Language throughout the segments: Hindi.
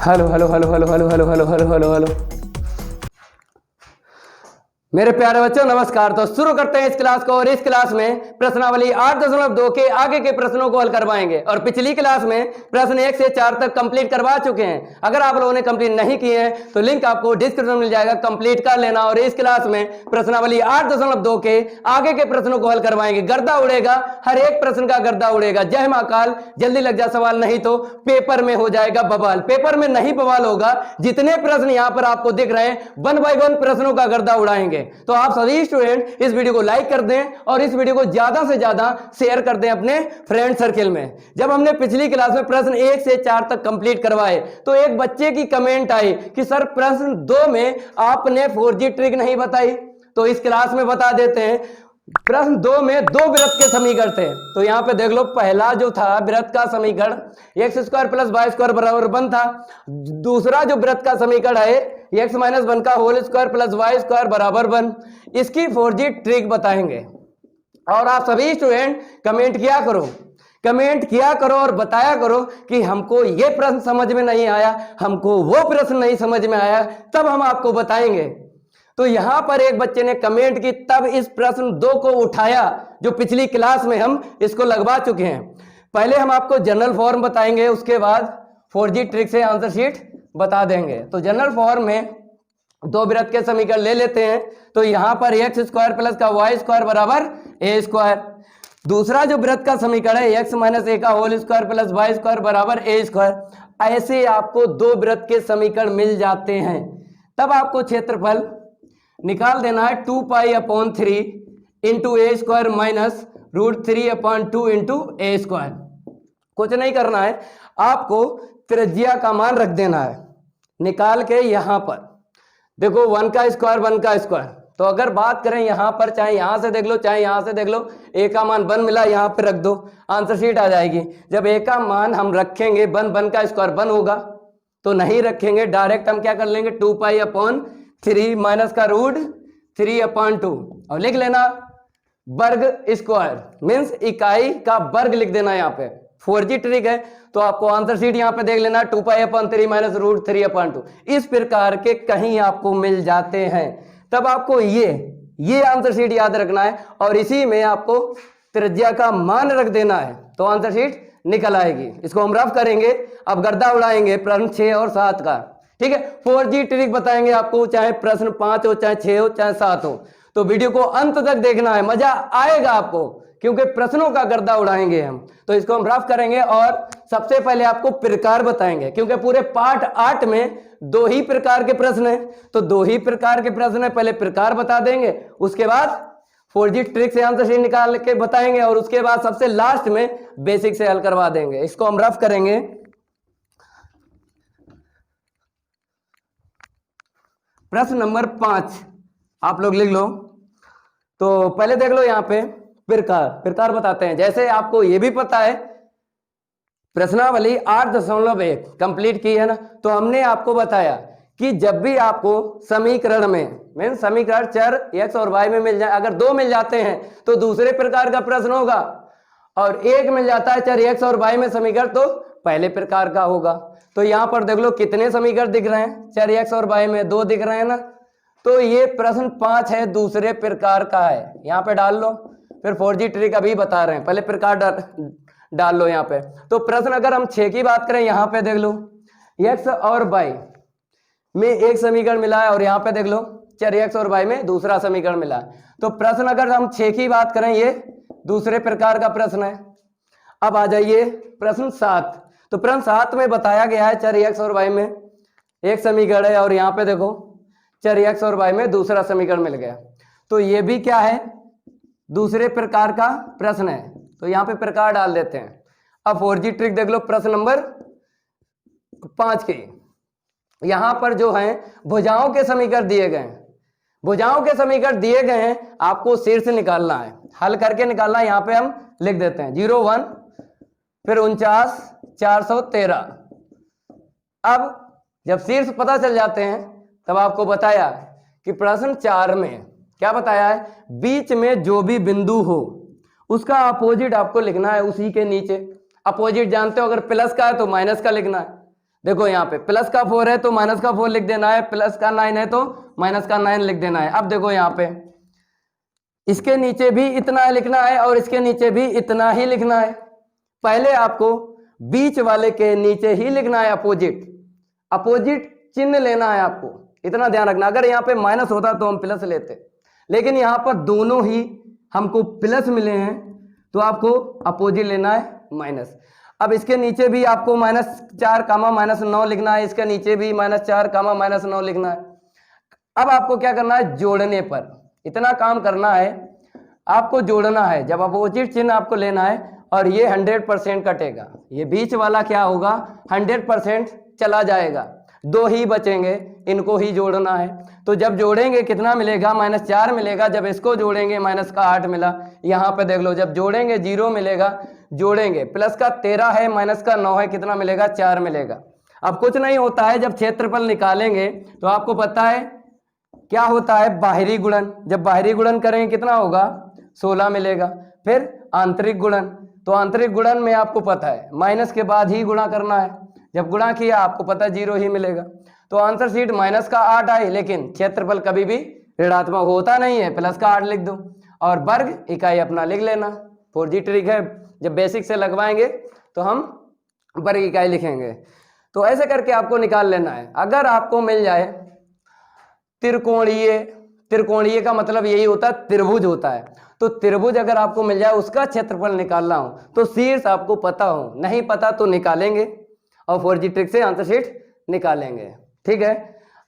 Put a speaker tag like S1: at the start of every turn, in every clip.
S1: Hello hello hello hello hello hello hello hello hello hello मेरे प्यारे बच्चों नमस्कार। तो शुरू करते हैं इस क्लास को। और इस क्लास में प्रश्नावली 8.2 के आगे के प्रश्नों को हल करवाएंगे। और पिछली क्लास में प्रश्न 1 से 4 तक कंप्लीट करवा चुके हैं। अगर आप लोगों ने कंप्लीट नहीं किए हैं तो लिंक आपको डिस्क्रिप्शन में मिल जाएगा, कंप्लीट कर लेना। और इस क्लास में प्रश्नावली 8.2 के आगे के प्रश्नों को हल करवाएंगे। गर्दा उड़ेगा, हर एक प्रश्न का गर्दा उड़ेगा। जय महाकाल, जल्दी लग जा सवाल, नहीं तो पेपर में हो जाएगा बवाल। पेपर में नहीं बवाल होगा, जितने प्रश्न यहां पर आपको दिख रहे हैं 1 बाय 1 प्रश्नों का गर्दा उड़ाएंगे। तो आप सभी स्टूडेंट इस वीडियो को लाइक कर दें और इस वीडियो को ज्यादा से ज्यादा शेयर कर दें अपने फ्रेंड सर्किल में। जब हमने पिछली क्लास में प्रश्न 1 से 4 तक कंप्लीट करवाए तो एक बच्चे की कमेंट आई कि सर प्रश्न 2 में आपने 4G ट्रिक नहीं बताई। तो इस क्लास में बता देते हैं। प्रश्न 2 में 2 वृत्त के समीकरण थे। तो यहां पे देख लो, पहला जो था वृत्त का समीकरण x square plus y square बराबर 1 था। दूसरा जो वृत्त का समीकरण है एक्स माइनस 1 का whole square plus y square बराबर 1। इसकी 4G ट्रिक बताएंगे। और आप सभी स्टूडेंट कमेंट किया करो, कमेंट किया करो और बताया करो कि हमको ये प्रश्न समझ में नहीं आया, हमको वो प्रश्न नहीं समझ में आया, तब हम आपको बताएंगे। तो यहां पर एक बच्चे ने कमेंट की, तब इस प्रश्न 2 को उठाया जो पिछली क्लास में हम इसको लगवा चुके हैं। पहले हम आपको जनरल फॉर्म बताएंगे, उसके बाद 4G ट्रिक से आंसर शीट बता देंगे। तो जनरल फॉर्म में 2 वृत्त के समीकरण ले लेते हैं। तो यहां पर एक्स स्क्वायर प्लस का वाई स्क्वायर बराबर ए स्क्वायर। दूसरा जो वृत्त का समीकरण है एक्स माइनस ए का whole square plus y square बराबर ए स्क्वायर। ऐसे आपको 2 वृत्त के समीकरण मिल जाते हैं। तब आपको क्षेत्रफल निकाल देना है 2 पाई अपॉन 3 इंटू ए स्क्वायर माइनस √3/2 इंटू ए स्क्वायर। कुछ नहीं करना है, आपको त्रिज्या का मान रख देना है निकाल के। यहां पर देखो 1 का स्क्वायर 1 का स्क्वायर। तो अगर बात करें यहां पर, चाहे यहां से देख लो चाहे यहां से देख लो, ए का मान 1 मिला, यहां पर रख दो, आंसर शीट आ जाएगी। जब ए का मान हम रखेंगे 1 का स्क्वायर 1 होगा, तो नहीं रखेंगे, डायरेक्ट हम क्या कर लेंगे 2 पाई अपॉन 3 माइनस का √3/2 और लिख लेना वर्ग स्क्वायर, मीन्स इकाई का वर्ग लिख देना। यहाँ पे 4G ट्रिक है तो आपको आंसर शीट यहाँ पे देख लेना 2 पाई अपॉन 3 माइनस √3/2। इस प्रकार के कहीं आपको मिल जाते हैं, तब आपको ये आंसर शीट याद रखना है और इसी में आपको त्रिज्या का मान रख देना है, तो आंसर शीट निकल आएगी। इसको हम रफ करेंगे, अब गर्दा उड़ाएंगे प्रश्न 6 और 7 का। ठीक है, 4G ट्रिक बताएंगे आपको, चाहे प्रश्न 5 हो, चाहे 6 हो, चाहे 7 हो। तो वीडियो को अंत तक देखना है, मजा आएगा आपको, क्योंकि प्रश्नों का गर्दा उड़ाएंगे हम। तो इसको हम रफ करेंगे और सबसे पहले आपको प्रकार बताएंगे, क्योंकि पूरे पार्ट 8 में 2 ही प्रकार के प्रश्न है। तो 2 ही प्रकार के प्रश्न है, पहले प्रकार बता देंगे, उसके बाद 4G ट्रिक से आंसर शीट निकाल के बताएंगे और उसके बाद सबसे लास्ट में बेसिक से हल करवा देंगे। इसको हम रफ करेंगे। प्रश्न नंबर 5 आप लोग लिख लो। तो पहले देख लो यहाँ पे प्रकार बताते हैं। जैसे आपको ये भी पता है प्रश्नावली 8.1 कंप्लीट की है ना, तो हमने आपको बताया कि जब भी आपको समीकरण में मीन समीकरण चर एक्स और वाई में मिल जाए, अगर 2 मिल जाते हैं तो दूसरे प्रकार का प्रश्न होगा, और 1 मिल जाता है चर एक्स और वाई में समीकरण तो पहले प्रकार का होगा। तो यहां पर देख लो कितने समीकरण दिख रहे हैं, चर एक्स और वाई में 2 दिख रहे हैं ना। तो ये प्रश्न 5 है, दूसरे प्रकार का है, यहाँ पे डाल लो। फिर 4G ट्रिक अभी बता रहे हैं, पहले प्रकार डाल लो यहाँ पे। तो प्रश्न अगर हम 6 की बात करें, यहाँ पे देख लो एक्स और वाई में एक समीकरण मिला है और यहाँ पे देख लो चर एक्स और वाई में दूसरा समीकरण मिला है। तो प्रश्न अगर हम 6 की बात करें, ये दूसरे प्रकार का प्रश्न है। अब आ जाइए प्रश्न 7। तो प्रश्न 7 में बताया गया है चर एक्स और वाई में एक समीकरण है और यहाँ पे देखो चर एक्स और वाई में दूसरा समीकरण मिल गया। तो ये भी क्या है, दूसरे प्रकार का प्रश्न है। तो यहाँ पे प्रकार डाल देते हैं। अब 4G ट्रिक देख लो प्रश्न नंबर 5 की। यहां पर जो है भुजाओं के समीकरण दिए गए हैं, भुजाओं के समीकरण दिए गए हैं, आपको शीर्ष निकालना है, हल करके निकालना है। यहाँ पे हम लिख देते हैं 0, 1 फिर 49, 413। अब जब शीर्ष पता चल जाते हैं तब आपको बताया कि प्रश्न 4 में क्या बताया है, बीच में जो भी बिंदु हो उसका अपोजिट आपको लिखना है उसी के नीचे। अपोजिट जानते हो, अगर प्लस का है तो माइनस का लिखना है। देखो यहाँ पे प्लस का 4 है तो माइनस का 4 लिख देना है, प्लस का 9 है तो माइनस का 9 लिख देना है। अब देखो यहाँ पे इसके नीचे भी इतना लिखना है और इसके नीचे भी इतना ही लिखना है। पहले आपको बीच वाले के नीचे ही लिखना है अपोजिट, अपोजिट चिन्ह लेना है आपको, इतना ध्यान रखना। अगर यहाँ पे माइनस होता तो हम प्लस लेते, लेकिन यहाँ पर दोनों ही हमको प्लस मिले हैं तो आपको अपोजिट लेना है माइनस। अब इसके नीचे भी आपको -4 कामा -9 लिखना है, इसके नीचे भी -4 कामा -9 लिखना है। अब आपको क्या करना है, जोड़ने पर इतना काम करना है, आपको जोड़ना है। जब अपोजिट चिन्ह आपको लेना है और ये 100% कटेगा, ये बीच वाला क्या होगा 100% चला जाएगा, 2 ही बचेंगे, इनको ही जोड़ना है। तो जब जोड़ेंगे कितना मिलेगा, -4 मिलेगा। जब इसको जोड़ेंगे माइनस का 8 मिला। यहाँ पे देख लो, जब जोड़ेंगे 0 मिलेगा, जोड़ेंगे प्लस का 13 है, माइनस का 9 है, कितना मिलेगा 4 मिलेगा। अब कुछ नहीं होता है, जब क्षेत्रफल निकालेंगे तो आपको पता है क्या होता है, बाहरी गुणन। जब बाहरी गुणन करेंगे कितना होगा 16 मिलेगा। फिर आंतरिक गुणन, तो आंतरिक गुणन में आपको पता है माइनस के बाद ही गुणा करना है। जब गुणा किया आपको पता है 0 ही मिलेगा। तो आंसर शीट माइनस का 8 आई, लेकिन क्षेत्रफल कभी भी ऋणात्मक होता नहीं है, प्लस का 8 लिख दो और वर्ग इकाई अपना लिख लेना। 4G ट्रिक है, जब बेसिक से लगवाएंगे तो हम वर्ग इकाई लिखेंगे। तो ऐसे करके आपको निकाल लेना है। अगर आपको मिल जाए त्रिकोणीय, त्रिकोणीय का मतलब यही होता है त्रिभुज होता है, तो त्रिभुज अगर आपको मिल जाए उसका क्षेत्रफल निकालना हो तो शीर्ष आपको पता हो, नहीं पता तो निकालेंगे और 4G ट्रिक से आंसर शीट निकालेंगे। ठीक है,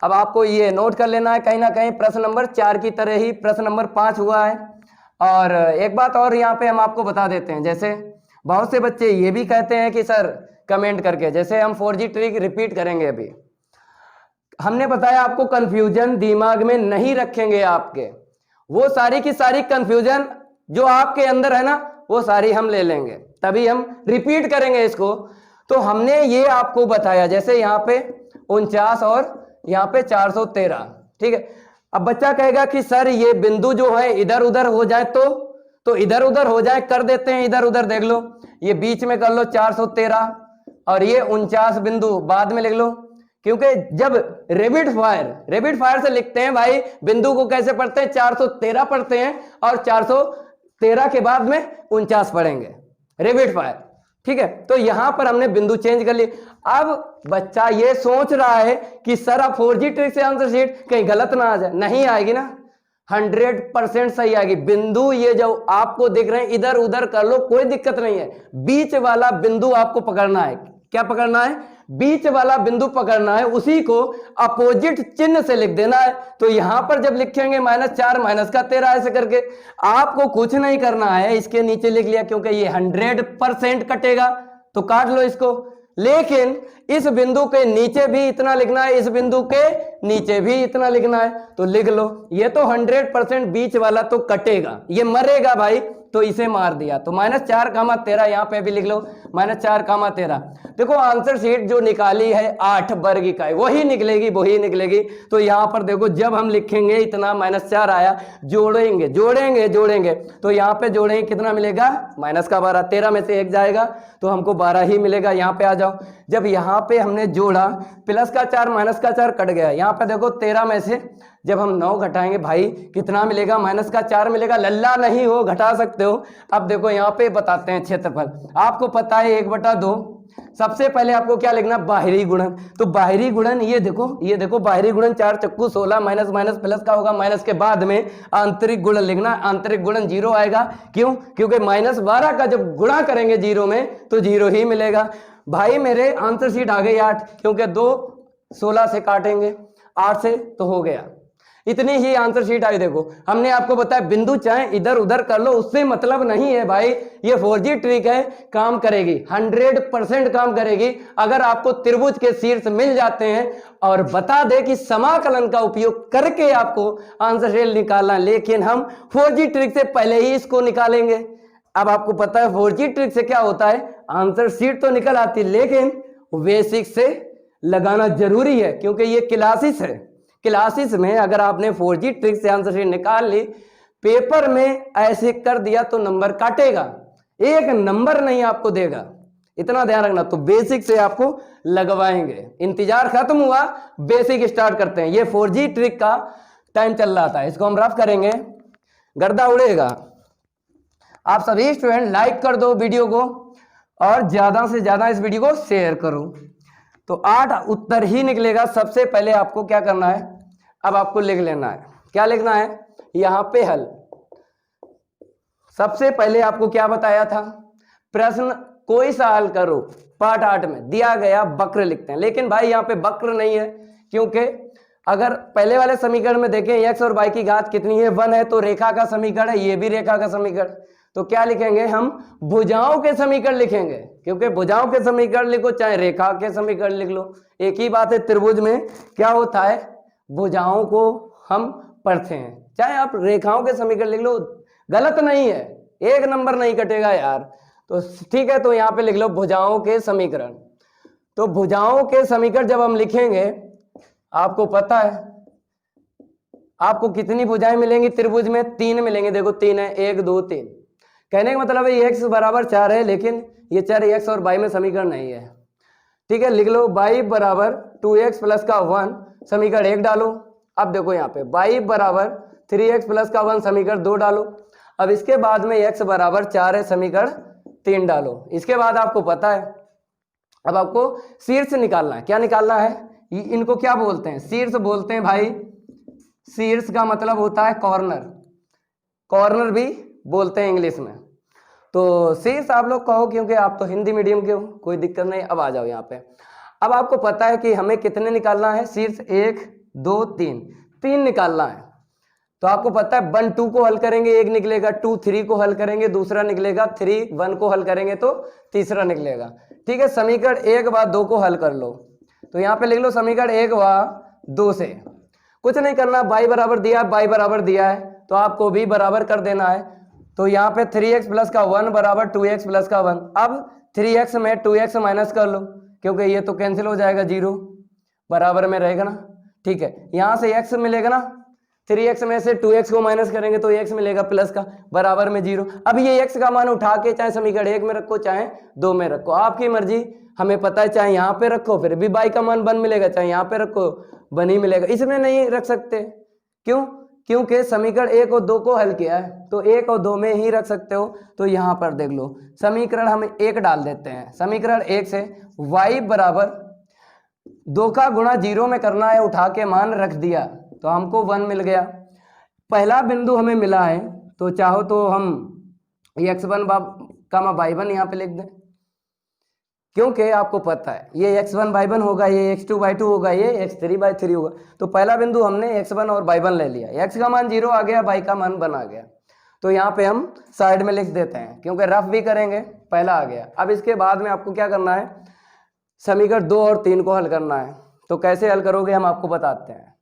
S1: अब आपको ये नोट कर लेना है, कहीं ना कहीं प्रश्न नंबर 4 की तरह ही प्रश्न नंबर 5 हुआ है। और एक बात और यहाँ पे हम आपको बता देते हैं, जैसे बहुत से बच्चे ये भी कहते हैं कि सर कमेंट करके, जैसे हम 4G ट्रिक रिपीट करेंगे। अभी हमने बताया आपको कंफ्यूजन दिमाग में नहीं रखेंगे, आपके वो सारी की सारी कंफ्यूजन जो आपके अंदर है ना वो सारी हम ले लेंगे, तभी हम रिपीट करेंगे इसको। तो हमने ये आपको बताया, जैसे यहाँ पे 49 और यहाँ पे 413। ठीक है, अब बच्चा कहेगा कि सर ये बिंदु जो है इधर उधर हो जाए तो इधर उधर हो जाए, कर देते हैं इधर उधर। देख लो ये बीच में कर लो 413 और ये 49 बिंदु बाद में लिख लो, क्योंकि जब रेपिड फायर से लिखते हैं भाई, बिंदु को कैसे पढ़ते हैं 413 पढ़ते हैं और 413 के बाद में 49 पढ़ेंगे रेपिड फायर। ठीक है, तो यहां पर हमने बिंदु चेंज कर ली। अब बच्चा ये सोच रहा है कि सर अब 4G ट्रिक से आंसर शीट कहीं गलत ना आ जाए, नहीं आएगी ना, 100% सही आएगी। बिंदु ये जो आपको दिख रहे हैं इधर उधर कर लो, कोई दिक्कत नहीं है, बीच वाला बिंदु आपको पकड़ना है। क्या पकड़ना है, बीच वाला बिंदु पकड़ना है, उसी को अपोजिट चिन्ह से लिख देना है। तो यहां पर जब लिखेंगे -4 माइनस का 13 ऐसे करके, आपको कुछ नहीं करना है, इसके नीचे लिख लिया क्योंकि ये 100% कटेगा तो काट लो इसको। लेकिन इस बिंदु के नीचे भी इतना लिखना है, इस बिंदु के नीचे भी इतना लिखना है, तो लिख लो। ये तो 100% बीच वाला तो कटेगा, ये मरेगा भाई, तो इसे मार दिया। तो -4 कामा 13 यहाँ पे भी लिख लो, -4 कामा 13। देखो आंसर शीट जो निकाली है 8 वर्ग इकाई वही निकलेगी। तो यहाँ पर देखो जब हम लिखेंगे इतना -4 आया, जोड़ेंगे तो यहाँ पे जोड़ेंगे कितना मिलेगा -12, 13 में से 1 जाएगा तो हमको 12 ही मिलेगा। यहाँ पे आ जाओ, जब यहाँ पे हमने जोड़ा प्लस का 4 माइनस का 4 कट गया। यहाँ पे देखो 13 में से जब हम 9 घटाएंगे भाई कितना मिलेगा, -4 मिलेगा। लल्ला नहीं हो, घटा सकते हो। अब देखो यहाँ पे बताते हैं क्षेत्रफल, आपको पता है 1/2। सबसे पहले आपको क्या लिखना, बाहरी गुणन। तो बाहरी गुणन ये देखो बाहरी गुणन 4 चक्कू 16, माइनस माइनस प्लस का होगा, माइनस के बाद में आंतरिक गुणन लिखना। आंतरिक गुणन 0 आएगा, क्यों, क्योंकि -12 का जब गुणा करेंगे 0 में तो 0 ही मिलेगा। भाई मेरे आंसर शीट आ गई 8, क्योंकि 2 16 से काटेंगे 8 से तो हो गया, इतनी ही आंसर शीट आई। देखो हमने आपको बताया बिंदु चाहे इधर उधर कर लो, उससे मतलब नहीं है भाई, ये 4G ट्रिक है, काम करेगी, 100% काम करेगी। अगर आपको त्रिभुज के शीर्ष मिल जाते हैं और बता दे कि समाकलन का उपयोग करके आपको आंसर शीट निकालना, लेकिन हम 4G ट्रिक से पहले ही इसको निकालेंगे। अब आपको पता है 4G ट्रिक से क्या होता है, आंसर शीट तो निकल आती है लेकिन बेसिक से लगाना जरूरी है, क्योंकि ये क्लासेस है। क्लासेस में अगर आपने 4G ट्रिक से आंसर शीट निकाल ली, पेपर में ऐसे कर दिया तो नंबर काटेगा, 1 नंबर नहीं आपको देगा, इतना ध्यान रखना। तो बेसिक से आपको लगवाएंगे, इंतजार खत्म हुआ, बेसिक स्टार्ट करते हैं। ये 4G ट्रिक का टाइम चल रहा था, इसको हम रफ करेंगे, गर्दा उड़ेगा। आप सभी स्टूडेंट लाइक कर दो वीडियो को और ज्यादा से ज्यादा इस वीडियो को शेयर करो। तो 8 उत्तर ही निकलेगा। सबसे पहले आपको क्या करना है, अब आपको लिख लेना है। क्या लिखना है यहां पे, हल। सबसे पहले आपको क्या बताया था, प्रश्न कोई सा हल करो, पार्ट 8 में दिया गया वक्र लिखते हैं। लेकिन भाई यहाँ पे वक्र नहीं है, क्योंकि अगर पहले वाले समीकरण में देखें x और y की घात कितनी है, 1 है, तो रेखा का समीकरण है, ये भी रेखा का समीकरण। तो क्या लिखेंगे हम, भुजाओं के समीकरण लिखेंगे, क्योंकि भुजाओं के समीकरण लिखो चाहे रेखा के समीकरण लिख लो, एक ही बात है। त्रिभुज में क्या होता है, भुजाओं को हम पढ़ते हैं, चाहे आप रेखाओं के समीकरण लिख लो, गलत नहीं है, एक नंबर नहीं कटेगा यार। तो ठीक है, तो यहाँ पे लिख लो भुजाओं के समीकरण। तो भुजाओं के समीकरण जब हम लिखेंगे, आपको पता है आपको कितनी भुजाएं मिलेंगी त्रिभुज में, 3 मिलेंगी। देखो 3 है, 1 2 3। कहने का मतलब है x बराबर 4 है, लेकिन ये 4 x और y में समीकरण नहीं है। ठीक है, लिख लो y बराबर 2x प्लस का 1 समीकरण 1 डालो। अब देखो यहाँ पे y बराबर 3x प्लस का 1 समीकरण 2 डालो। अब इसके बाद में x बराबर 4 है, समीकरण 3 डालो। इसके बाद आपको पता है अब आपको शीर्ष निकालना है। क्या निकालना है, इनको क्या बोलते हैं, शीर्ष बोलते हैं भाई। शीर्ष का मतलब होता है कॉर्नर, कॉर्नर भी बोलते हैं इंग्लिश में। तो शीर्ष आप लोग कहो, क्योंकि आप तो हिंदी मीडियम के हो, कोई दिक्कत नहीं। अब आ जाओ यहाँ पे। अब आपको पता है कि हमें कितने निकालना है, शीर्ष 1 2 3, 3 निकालना है। तो आपको पता है 1 2 को हल करेंगे 1 निकलेगा, 2 3 को हल करेंगे दूसरा निकलेगा, 3 1 को हल करेंगे तो तीसरा निकलेगा। ठीक है, समीकरण 1 व 2 को हल कर लो। तो यहाँ पे लिख लो समीकरण 1 व 2 से कुछ नहीं करना, y बराबर दिया है, y बराबर दिया है, तो आपको भी बराबर कर देना है। तो यहाँ पे 3x प्लस का 1 बराबर 2x प्लस का 1। अब 3x में 2x माइनस कर लो, क्योंकि ये तो कैंसिल हो जाएगा, 0 बराबर में रहेगा ना। ठीक है, यहाँ से x मिलेगा ना, 3x में से 2x को माइनस करेंगे तो x मिलेगा प्लस का, बराबर में 0। अब ये x का मान उठा के चाहे समीकरण 1 में रखो चाहे 2 में रखो, आपकी मर्जी। हमें पता है चाहे यहाँ पे रखो फिर भी y का मान 1 मिलेगा, चाहे यहाँ पे रखो 1 ही मिलेगा। इसमें नहीं रख सकते, क्यों, क्योंकि समीकरण 1 और 2 को हल किया है, तो 1 और 2 में ही रख सकते हो। तो यहाँ पर देख लो, समीकरण हम 1 डाल देते हैं। समीकरण 1 से y बराबर 2 का गुणा 0 में करना है, उठा के मान रख दिया तो हमको 1 मिल गया। पहला बिंदु हमें मिला है, तो चाहो तो हम x1 का y1 यहाँ पे लिख दें, क्योंकि आपको पता है ये x1 y1 होगा, ये x2 y2 होगा, ये x3 y3 होगा। तो पहला बिंदु हमने x1 और y1 ले लिया, x का मान 0 आ गया, y का मान 1 आ गया। तो यहाँ पे हम साइड में लिख देते हैं, क्योंकि रफ भी करेंगे, पहला आ गया। अब इसके बाद में आपको क्या करना है, समीकरण 2 और 3 को हल करना है। तो कैसे हल करोगे हम आपको बताते हैं।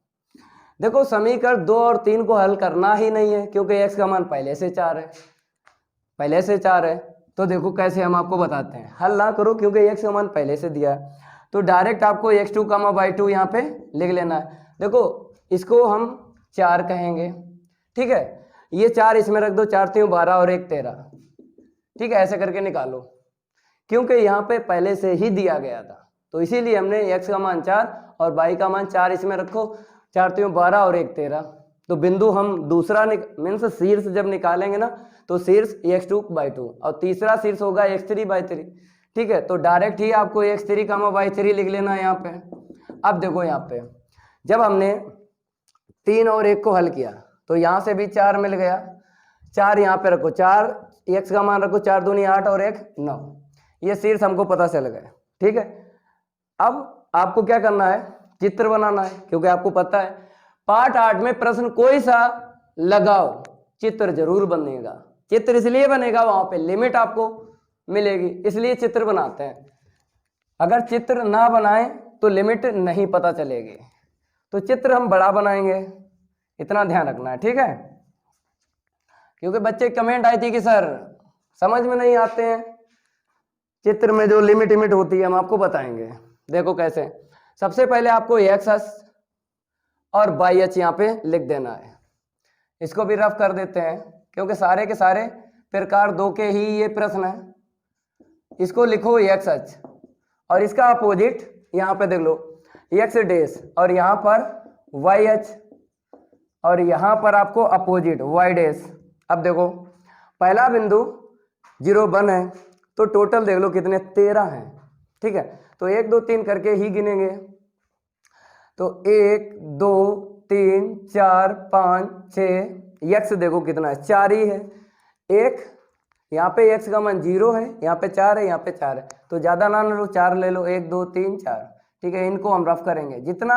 S1: देखो समीकरण 2 और 3 को हल करना ही नहीं है, क्योंकि x का मान पहले से 4 है, पहले से 4 है। तो देखो कैसे हम आपको बताते हैं, हल ना करो क्योंकि x का मान पहले से दिया है। तो डायरेक्ट आपको x2 y2 यहाँ पे लिख लेना है। देखो इसको हम 4 कहेंगे, ठीक है, ये 4 इसमें रख दो, 4 3 12 और 1 13। ठीक है, ऐसे करके निकालो, क्योंकि यहाँ पे पहले से ही दिया गया था, तो इसीलिए हमने x का मान 4 और y का मान 4 इसमें रखो, 4 3 12 और 1 13। तो बिंदु हम दूसरा मीन्स शीर्ष जब निकालेंगे ना, तो शीर्ष x2 y2 और तीसरा शीर्ष होगा x3 y3। ठीक है, तो डायरेक्ट ही आपको x3 y3 लिख लेना है यहाँ पे। अब देखो यहाँ पे जब हमने 3 और 1 को हल किया, तो यहाँ से भी 4 मिल गया, 4 यहाँ पे रखो, 4 x का मान रखो, 4 दूनी 8 और 1 9, ये शीर्ष हमको पता चल गया। ठीक है, अब आपको क्या करना है, चित्र बनाना है, क्योंकि आपको पता है पार्ट 8 में प्रश्न कोई सा लगाओ चित्र जरूर बनेगा। चित्र इसलिए बनेगा, वहां पे लिमिट आपको मिलेगी, इसलिए चित्र बनाते हैं। अगर चित्र ना बनाएं तो लिमिट नहीं पता चलेगी, तो चित्र हम बड़ा बनाएंगे, इतना ध्यान रखना है। ठीक है, क्योंकि बच्चे कमेंट आई थी कि सर समझ में नहीं आते हैं चित्र में जो लिमिट होती है, हम आपको बताएंगे। देखो कैसे, सबसे पहले आपको x और y यहाँ पे लिख देना है। इसको भी रफ कर देते हैं, क्योंकि सारे के सारे प्रकार 2 के ही ये प्रश्न है। इसको लिखो एक्स अक्ष और इसका अपोजिट यहाँ पे देख लो एक्स डेश और यहाँ पर वाई अक्ष और यहाँ पर आपको अपोजिट वाई डेश। अब देखो पहला बिंदु 0 1 है तो टोटल देख लो कितने 13 हैं, ठीक है। तो 1 2 3 करके ही गिनेंगे तो 1 2 3 4 5 6 एक्स देखो कितना है 4 ही है। एक यहाँ पे एक्स का मान 0 है, यहाँ पे 4 है, यहाँ पे 4 है तो ज़्यादा ना लो 4 ले लो 1 2 3 4, ठीक है। इनको हम रफ करेंगे, जितना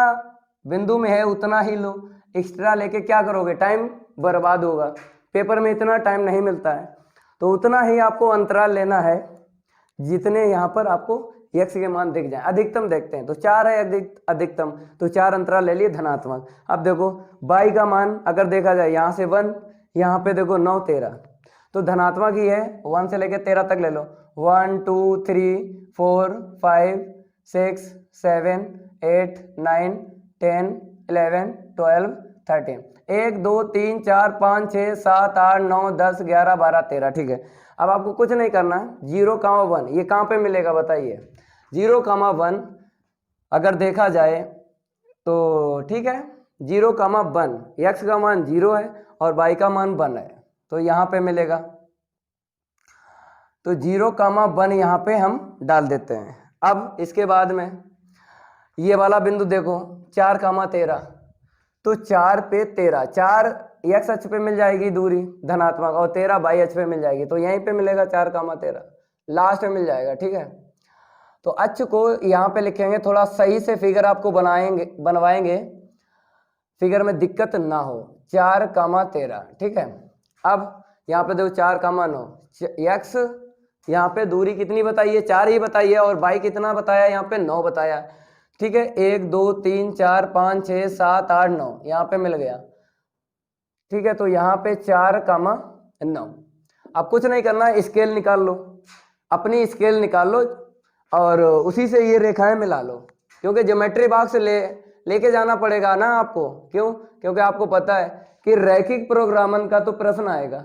S1: बिंदु में है उतना ही लो, एक्स्ट्रा लेके क्या करोगे टाइम बर्बाद होगा, पेपर में इतना टाइम नहीं मिलता है। तो उतना ही आपको अंतराल लेना है जितने यहाँ पर आपको एक्स के मान दिख जाए। अधिकतम देखते हैं तो 4 है अधिकतम, तो 4 अंतराल ले लिए धनात्मक। अब देखो बाई का मान अगर देखा जाए यहाँ से 1, यहाँ पे देखो 9 13 तो धनात्मक ही है, 1 से लेके 13 तक ले लो 1 2 3 4 5 6 7 8 9 10 11 12 13 1 2 3 4 5 6 7 8 9 10 11 12 13, ठीक है। अब आपको कुछ नहीं करना है, 0, 1 ये कहाँ पे मिलेगा बताइए। 0, 1 अगर देखा जाए तो ठीक है 0, 1 एक्स का मान 0 है और वाई का मान 1 है तो यहाँ पे मिलेगा। तो 0, 1 यहाँ पे हम डाल देते हैं। अब इसके बाद में ये वाला बिंदु देखो 4, 13 तो 4 पे 13, 4 एक्स अक्ष पे मिल जाएगी दूरी धनात्मक और 13 वाई अक्ष पे मिल जाएगी तो यहीं पे मिलेगा 4, 13 लास्ट में मिल जाएगा, ठीक है। तो अक्ष को यहाँ पे लिखेंगे, थोड़ा सही से फिगर आपको बनवाएंगे फिगर में दिक्कत ना हो। 4, 13, ठीक है। अब यहाँ पे देखो 4, 9 एक्स यहाँ पे दूरी कितनी बताइए 4 ही बताइए और वाई कितना बताया यहाँ पे 9 बताया, ठीक है। 1 2 3 4 5 6 7 8 9 यहाँ पे मिल गया, ठीक है। तो यहाँ पे 4, 9 अब कुछ नहीं करना है, स्केल निकाल लो, अपनी स्केल निकाल लो और उसी से ये रेखाएं मिला लो, क्योंकि ज्योमेट्री बॉक्स लेके जाना पड़ेगा ना आपको। क्यों? क्योंकि आपको पता है कि रैखिक प्रोग्रामन का तो प्रश्न आएगा,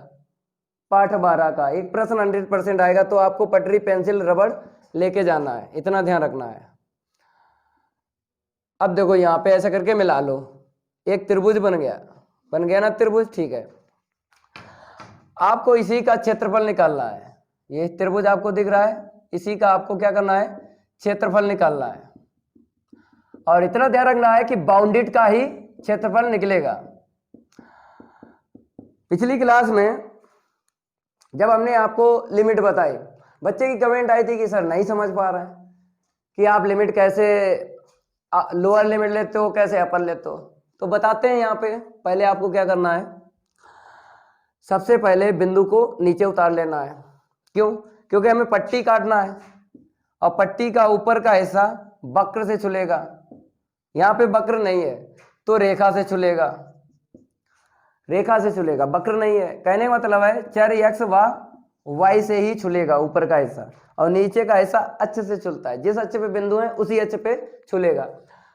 S1: पाठ 12 का एक प्रश्न 100% आएगा तो आपको पटरी पेंसिल रबड़ लेके जाना है, इतना ध्यान रखना है। अब देखो यहाँ पे ऐसा करके मिला लो, एक त्रिभुज बन गया ना त्रिभुज, ठीक है। आपको इसी का क्षेत्रफल निकालना है, ये त्रिभुज आपको दिख रहा है, इसी का आपको क्या करना है क्षेत्रफल निकालना है। और इतना ध्यान रखना है कि बाउंडेड का ही क्षेत्रफल निकलेगा। पिछली क्लास में जब हमने आपको लिमिट बताई, बच्चे की कमेंट आई थी कि सर नहीं समझ पा रहे हैं कि आप लिमिट कैसे लोअर लिमिट लेते हो कैसे अपर लेते हो। तो बताते हैं यहाँ पे। पहले आपको क्या करना है, सबसे पहले बिंदु को नीचे उतार लेना है। क्यों? क्योंकि हमें पट्टी काटना है और पट्टी का ऊपर का हिस्सा वक्र से छुलेगा। यहाँ पे वक्र नहीं है तो रेखा से छुलेगा, रेखा से छुलेगा, वक्र नहीं है। कहने का मतलब है चर एक्स व वाई से ही छुलेगा ऊपर का हिस्सा और नीचे का हिस्सा अक्ष से छुलता है। जिस अक्ष पे बिंदु है उसी अक्ष पे छुलेगा।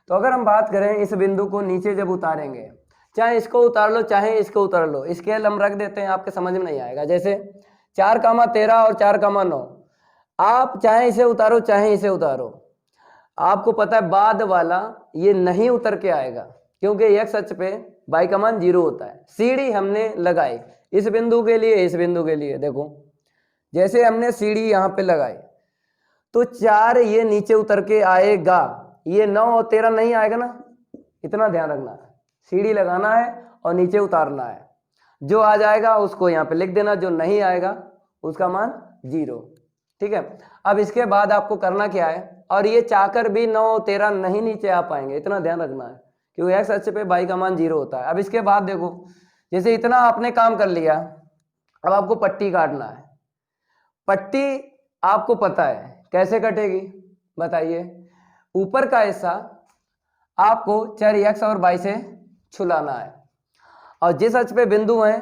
S1: तो अगर हम बात करें इस बिंदु को नीचे जब उतारेंगे, चाहे इसको उतार लो चाहे इसको उतार लो, स्केल हम रख देते हैं, आपके समझ में नहीं आएगा। जैसे 4, 13 और 4, 9 आप चाहे इसे उतारो चाहे इसे उतारो, आपको पता है बाद वाला ये नहीं उतर के आएगा क्योंकि एक्स अक्ष पे वाई का मान 0 होता है। सीढ़ी हमने लगाई इस बिंदु के लिए, इस बिंदु के लिए, देखो जैसे हमने सीढ़ी यहाँ पे लगाई तो 4 ये नीचे उतर के आएगा, ये 9 और 13 नहीं आएगा ना, इतना ध्यान रखना है। सीढ़ी लगाना है और नीचे उतारना है, जो आ जाएगा उसको यहाँ पे लिख देना, जो नहीं आएगा उसका मान 0, ठीक है। अब इसके बाद आपको करना क्या है, और ये चाहकर भी 9 और 13 नहीं नीचे आ पाएंगे, इतना ध्यान रखना है क्योंकि एक्स अक्ष पे वाई का मान 0 होता है। अब इसके बाद देखो जैसे इतना आपने काम कर लिया, अब आपको पट्टी काटना है। पट्टी आपको पता है कैसे कटेगी बताइए। ऊपर का हिस्सा आपको चर एक्स और वाई से छुलाना है और जिस अक्ष पे बिंदु है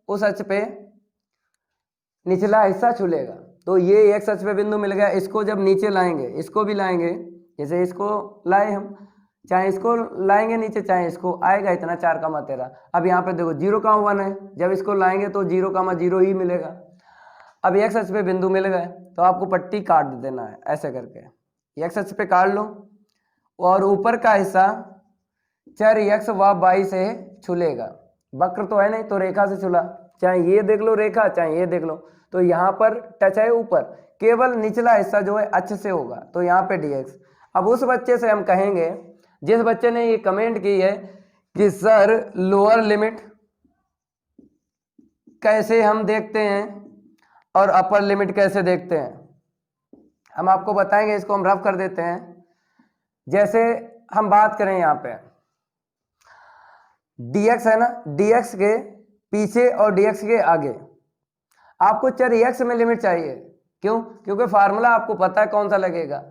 S1: उस अक्ष पे निचला हिस्सा छुलेगा। तो ये एक्स अक्ष पे बिंदु मिल गया, इसको जब नीचे लाएंगे इसको भी लाएंगे, जैसे इसको लाए हम, चाहे इसको लाएंगे नीचे चाहे इसको, आएगा इतना 4, 13। अब यहाँ पे देखो 0, 1 है, जब इसको लाएंगे तो 0, 0 ही मिलेगा। अब एक्स अक्ष पे बिंदु मिल गए तो आपको पट्टी काट देना है ऐसे करके, एक्स अक्ष पे काट लो और ऊपर का हिस्सा चर एक्स व वाई से छुलेगा। वक्र तो है नहीं तो रेखा से छुला, चाहे ये देख लो रेखा चाहे ये देख लो, तो यहाँ पर टच है ऊपर, केवल निचला हिस्सा जो है अक्ष से होगा, तो यहाँ पे dx। अब उस बच्चे से हम कहेंगे, जिस बच्चे ने ये कमेंट की है कि सर लोअर लिमिट कैसे हम देखते हैं और अपर लिमिट कैसे देखते हैं, हम आपको बताएंगे। इसको हम रफ कर देते हैं। जैसे हम बात करें यहाँ पे dx है ना, dx के पीछे और dx के आगे आपको चर x में लिमिट चाहिए। क्यों? क्योंकि फार्मूला आपको पता है कौन सा लगेगा।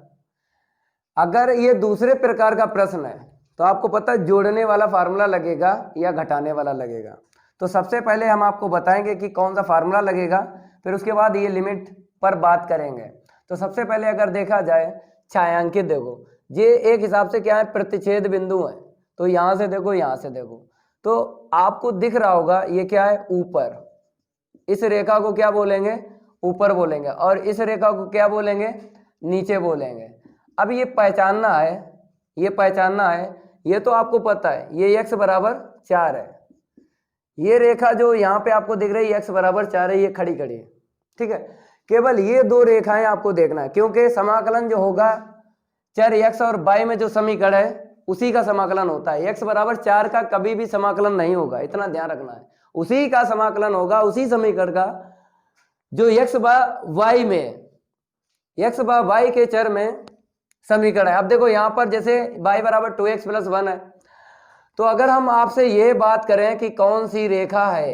S1: अगर ये दूसरे प्रकार का प्रश्न है तो आपको पता है जोड़ने वाला फार्मूला लगेगा या घटाने वाला लगेगा। तो सबसे पहले हम आपको बताएंगे कि कौन सा फार्मूला लगेगा, फिर उसके बाद ये लिमिट पर बात करेंगे। तो सबसे पहले अगर देखा जाए छायांकित, देखो ये एक हिसाब से क्या है, प्रतिच्छेद बिंदु है। तो यहाँ से देखो यहाँ से देखो, तो आपको दिख रहा होगा ये क्या है, ऊपर। इस रेखा को क्या बोलेंगे, ऊपर बोलेंगे, और इस रेखा को क्या बोलेंगे, नीचे बोलेंगे। अब ये पहचानना है, ये पहचानना है, ये तो आपको पता है ये x बराबर 4 है। ये रेखा जो यहाँ पे आपको दिख रही है x बराबर 4 है, ये खड़ी खड़ी है, ठीक है। केवल ये दो रेखाएं आपको देखना है, क्योंकि समाकलन जो होगा चर x और y में जो समीकरण है उसी का समाकलन होता है। x बराबर 4 का कभी भी समाकलन नहीं होगा, इतना ध्यान रखना है। उसी का समाकलन होगा, उसी समीकरण का जो x व y में, x व y के चर में समीकरण है। अब देखो यहाँ पर जैसे y बराबर 2x + 1 है, तो अगर हम आपसे ये बात करें कि कौन सी रेखा है,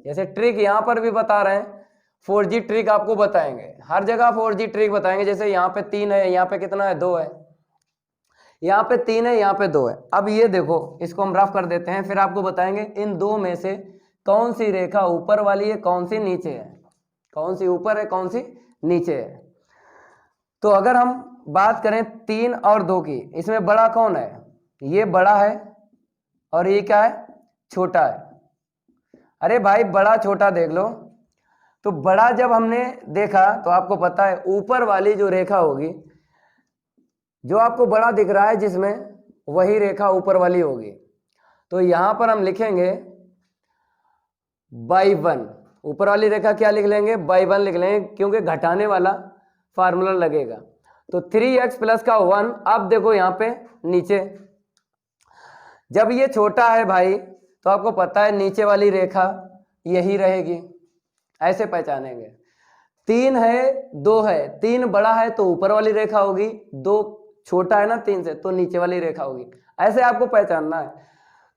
S1: जैसे ट्रिक यहाँ पर भी बता रहे हैं, 4G ट्रिक आपको बताएंगे, हर जगह 4G ट्रिक बताएंगे। जैसे यहाँ पे 3 है, यहाँ पे कितना है, 2 है, यहाँ पे 3 है, यहाँ पे 2 है। अब ये देखो, इसको हम रफ कर देते हैं, फिर आपको बताएंगे इन दो में से कौन सी रेखा ऊपर वाली है, कौन सी नीचे है, कौन सी ऊपर है, कौन सी नीचे है। तो अगर हम बात करें 3 और 2 की, इसमें बड़ा कौन है, ये बड़ा है और ये क्या है, छोटा है। अरे भाई बड़ा छोटा देख लो, तो बड़ा जब हमने देखा तो आपको पता है ऊपर वाली जो रेखा होगी, जो आपको बड़ा दिख रहा है जिसमें, वही रेखा ऊपर वाली होगी। तो यहां पर हम लिखेंगे y1, ऊपर वाली रेखा क्या लिख लेंगे, y1 लिख लेंगे, क्योंकि घटाने वाला फार्मूला लगेगा। तो 3x + 1। अब देखो यहाँ पे नीचे, जब ये छोटा है भाई तो आपको पता है नीचे वाली रेखा यही रहेगी, ऐसे पहचानेंगे। 3 है, 2 है, 3 बड़ा है तो ऊपर वाली रेखा होगी, 2 छोटा है ना 3 से, तो नीचे वाली रेखा होगी, ऐसे आपको पहचानना है।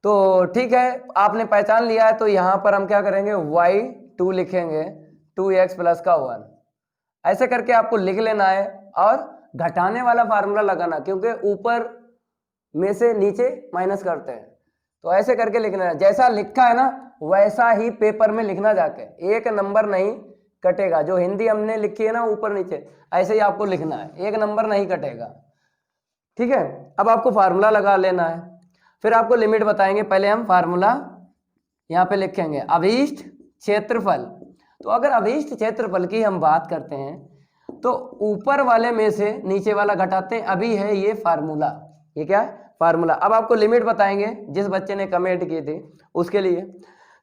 S1: तो ठीक है, आपने पहचान लिया है, तो यहाँ पर हम क्या करेंगे, y2 लिखेंगे, 2x + 1, ऐसे करके आपको लिख लेना है और घटाने वाला फार्मूला लगाना, क्योंकि ऊपर में से नीचे माइनस करते हैं, तो ऐसे करके लिखना है। जैसा लिखा है ना वैसा ही पेपर में लिखना, जाके एक नंबर नहीं कटेगा। जो हिंदी हमने लिखी है ना ऊपर नीचे, ऐसे ही आपको लिखना है, एक नंबर नहीं कटेगा, ठीक है। अब आपको फार्मूला लगा लेना है, फिर आपको लिमिट बताएंगे। पहले हम फार्मूला यहाँ पे लिखेंगे, अभीष्ट क्षेत्रफल। तो अगर अभीष्ट क्षेत्रफल की हम बात करते हैं तो ऊपर वाले में से नीचे वाला घटाते हैं, अभी है ये फार्मूला, ये क्या है, फार्मूला। अब आपको लिमिट बताएंगे, जिस बच्चे ने कमेंट की थी उसके लिए।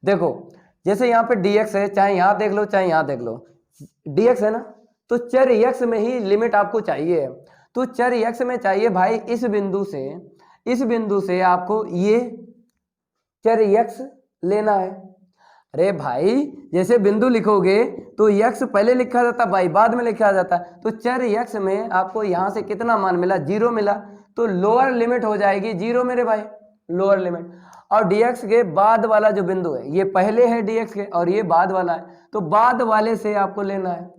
S1: देखो जैसे यहाँ पे dx है, चाहे यहाँ देख लो चाहे यहाँ देख लो, dx है ना, तो चर x में ही लिमिट आपको चाहिए। तो चर x में चाहिए भाई, इस बिंदु से आपको ये चर x लेना है। अरे भाई जैसे बिंदु लिखोगे तो x पहले लिखा जाता, y बाद में लिखा जाता। तो चर x में आपको यहाँ से कितना मान मिला, 0 मिला, तो लोअर लिमिट हो जाएगी 0 मेरे भाई, लोअर लिमिट। और dx के बाद वाला जो बिंदु है, ये पहले है dx के और ये बाद वाला है, तो बाद वाले से आपको लेना है,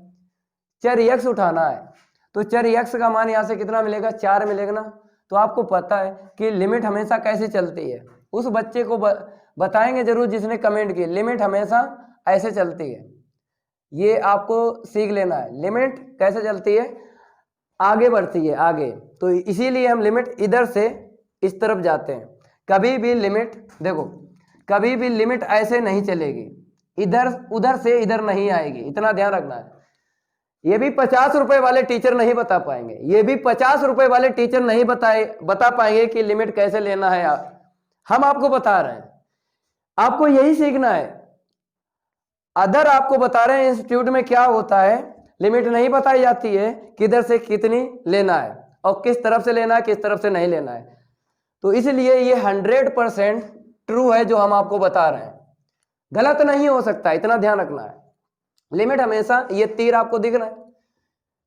S1: चर x उठाना है। तो चर x का मान यहाँ से कितना मिलेगा, 4 मिलेगा ना। तो आपको पता है कि लिमिट हमेशा कैसे चलती है, उस बच्चे को बताएंगे जरूर जिसने कमेंट की, लिमिट हमेशा ऐसे चलती है, ये आपको सीख लेना है। लिमिट कैसे चलती है, आगे बढ़ती है, आगे। तो इसीलिए हम लिमिट इधर से इस तरफ जाते हैं। कभी भी लिमिट देखो, कभी भी लिमिट ऐसे नहीं चलेगी, इधर उधर से इधर नहीं आएगी, इतना ध्यान रखना है। ये भी 50 रुपए वाले टीचर नहीं बता पाएंगे, ये भी 50 रुपए वाले टीचर नहीं बता पाएंगे कि लिमिट कैसे लेना है। हम आपको बता रहे हैं, आपको यही सीखना है। अदर आपको बता रहे हैं इंस्टीट्यूट में क्या होता है, लिमिट नहीं बताई जाती है किधर से कितनी लेना है और किस तरफ से लेना है, किस तरफ से नहीं लेना है। तो इसलिए ये 100% ट्रू है जो हम आपको बता रहे हैं, गलत नहीं हो सकता, इतना ध्यान रखना है। लिमिट हमेशा, ये तीर आपको दिख रहा है,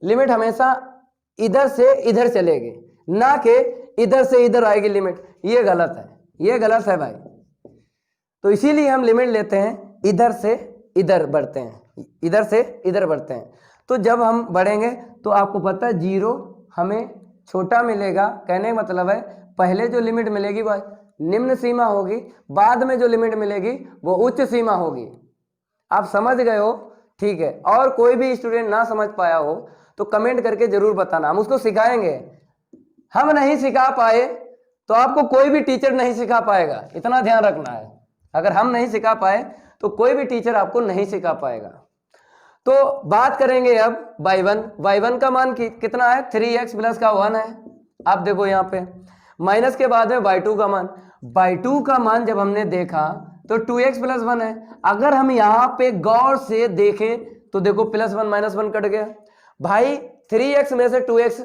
S1: लिमिट हमेशा इधर से इधर चलेगी, ना कि इधर से इधर आएगी लिमिट। ये गलत है, ये गलत है भाई। तो इसीलिए हम लिमिट लेते हैं इधर से इधर बढ़ते हैं, इधर से इधर बढ़ते हैं। तो जब हम बढ़ेंगे तो आपको पता है 0 हमें छोटा मिलेगा, कहने का मतलब है पहले जो लिमिट मिलेगी वह निम्न सीमा होगी, बाद में जो लिमिट मिलेगी वो उच्च सीमा होगी। आप समझ गए हो? ठीक है। और कोई भी स्टूडेंट ना समझ पाया हो तो कमेंट करके जरूर बताना, हम उसको सिखाएंगे। हम नहीं सिखा पाए तो आपको कोई भी टीचर नहीं सिखा पाएगा, इतना ध्यान रखना है। अगर हम नहीं सिखा पाए तो कोई भी टीचर आपको नहीं सिखा पाएगा। तो बात करेंगे अब y1 का मान कितना है, 3x प्लस का 1 है। आप देखो यहाँ पे माइनस के बाद में y2 का मान, y2 का मान जब हमने देखा तो 2x प्लस 1 है। अगर हम यहाँ पे गौर से देखें तो देखो +1 -1 कट गया भाई, 3x में से 2x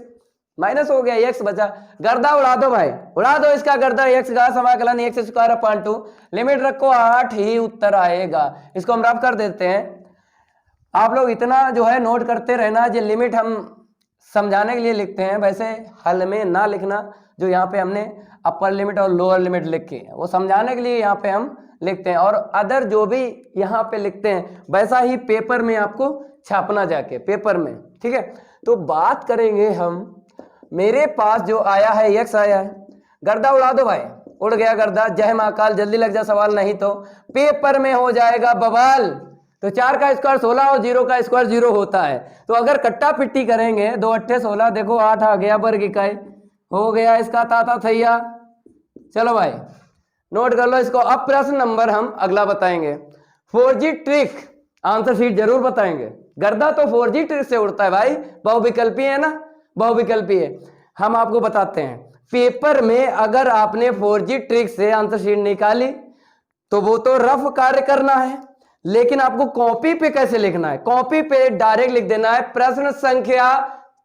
S1: माइनस हो गया, x बचा। गर्दा उड़ा दो भाई, उड़ा दो इसका गर्दा। x का समाकलन x²/2, लिमिट रखो 8 ही उत्तर आएगा। इसको हम रफ कर देते हैं। आप लोग इतना जो है नोट करते रहना, जो लिमिट हम समझाने के लिए लिखते हैं, वैसे हल में ना लिखना। जो यहाँ पे हमने अपर लिमिट और लोअर लिमिट लिखी है वो समझाने के लिए यहाँ पे हम लिखते हैं, और अदर जो भी यहाँ पे लिखते हैं वैसा ही पेपर में आपको छापना जाके पेपर में, ठीक है। तो बात करेंगे हम, मेरे पास जो आया है x आया है, गर्दा उड़ा दो भाई, उड़ गया गर्दा। जय महाकाल, जल्दी लग जा सवाल, नहीं तो पेपर में हो जाएगा बवाल। तो 4 का स्क्वायर 16 और 0 का स्क्वायर 0 होता है। तो अगर कट्टा पिट्टी करेंगे 2 8 16, देखो 8 आ गया, वर्ग इकाई हो गया इसका ताता थैया। चलो भाई नोट कर लो इसको। अब प्रश्न नंबर हम अगला बताएंगे, 4G ट्रिक, आंसर शीट जरूर बताएंगे। गर्दा तो 4G ट्रिक से उड़ता है भाई, बहुविकल्पी है ना, बहुविकल्पी है। हम आपको बताते हैं, पेपर में अगर आपने 4G ट्रिक से आंसर शीट निकाली तो वो तो रफ कार्य करना है, लेकिन आपको कॉपी पे कैसे लिखना है, कॉपी पे डायरेक्ट लिख देना है प्रश्न संख्या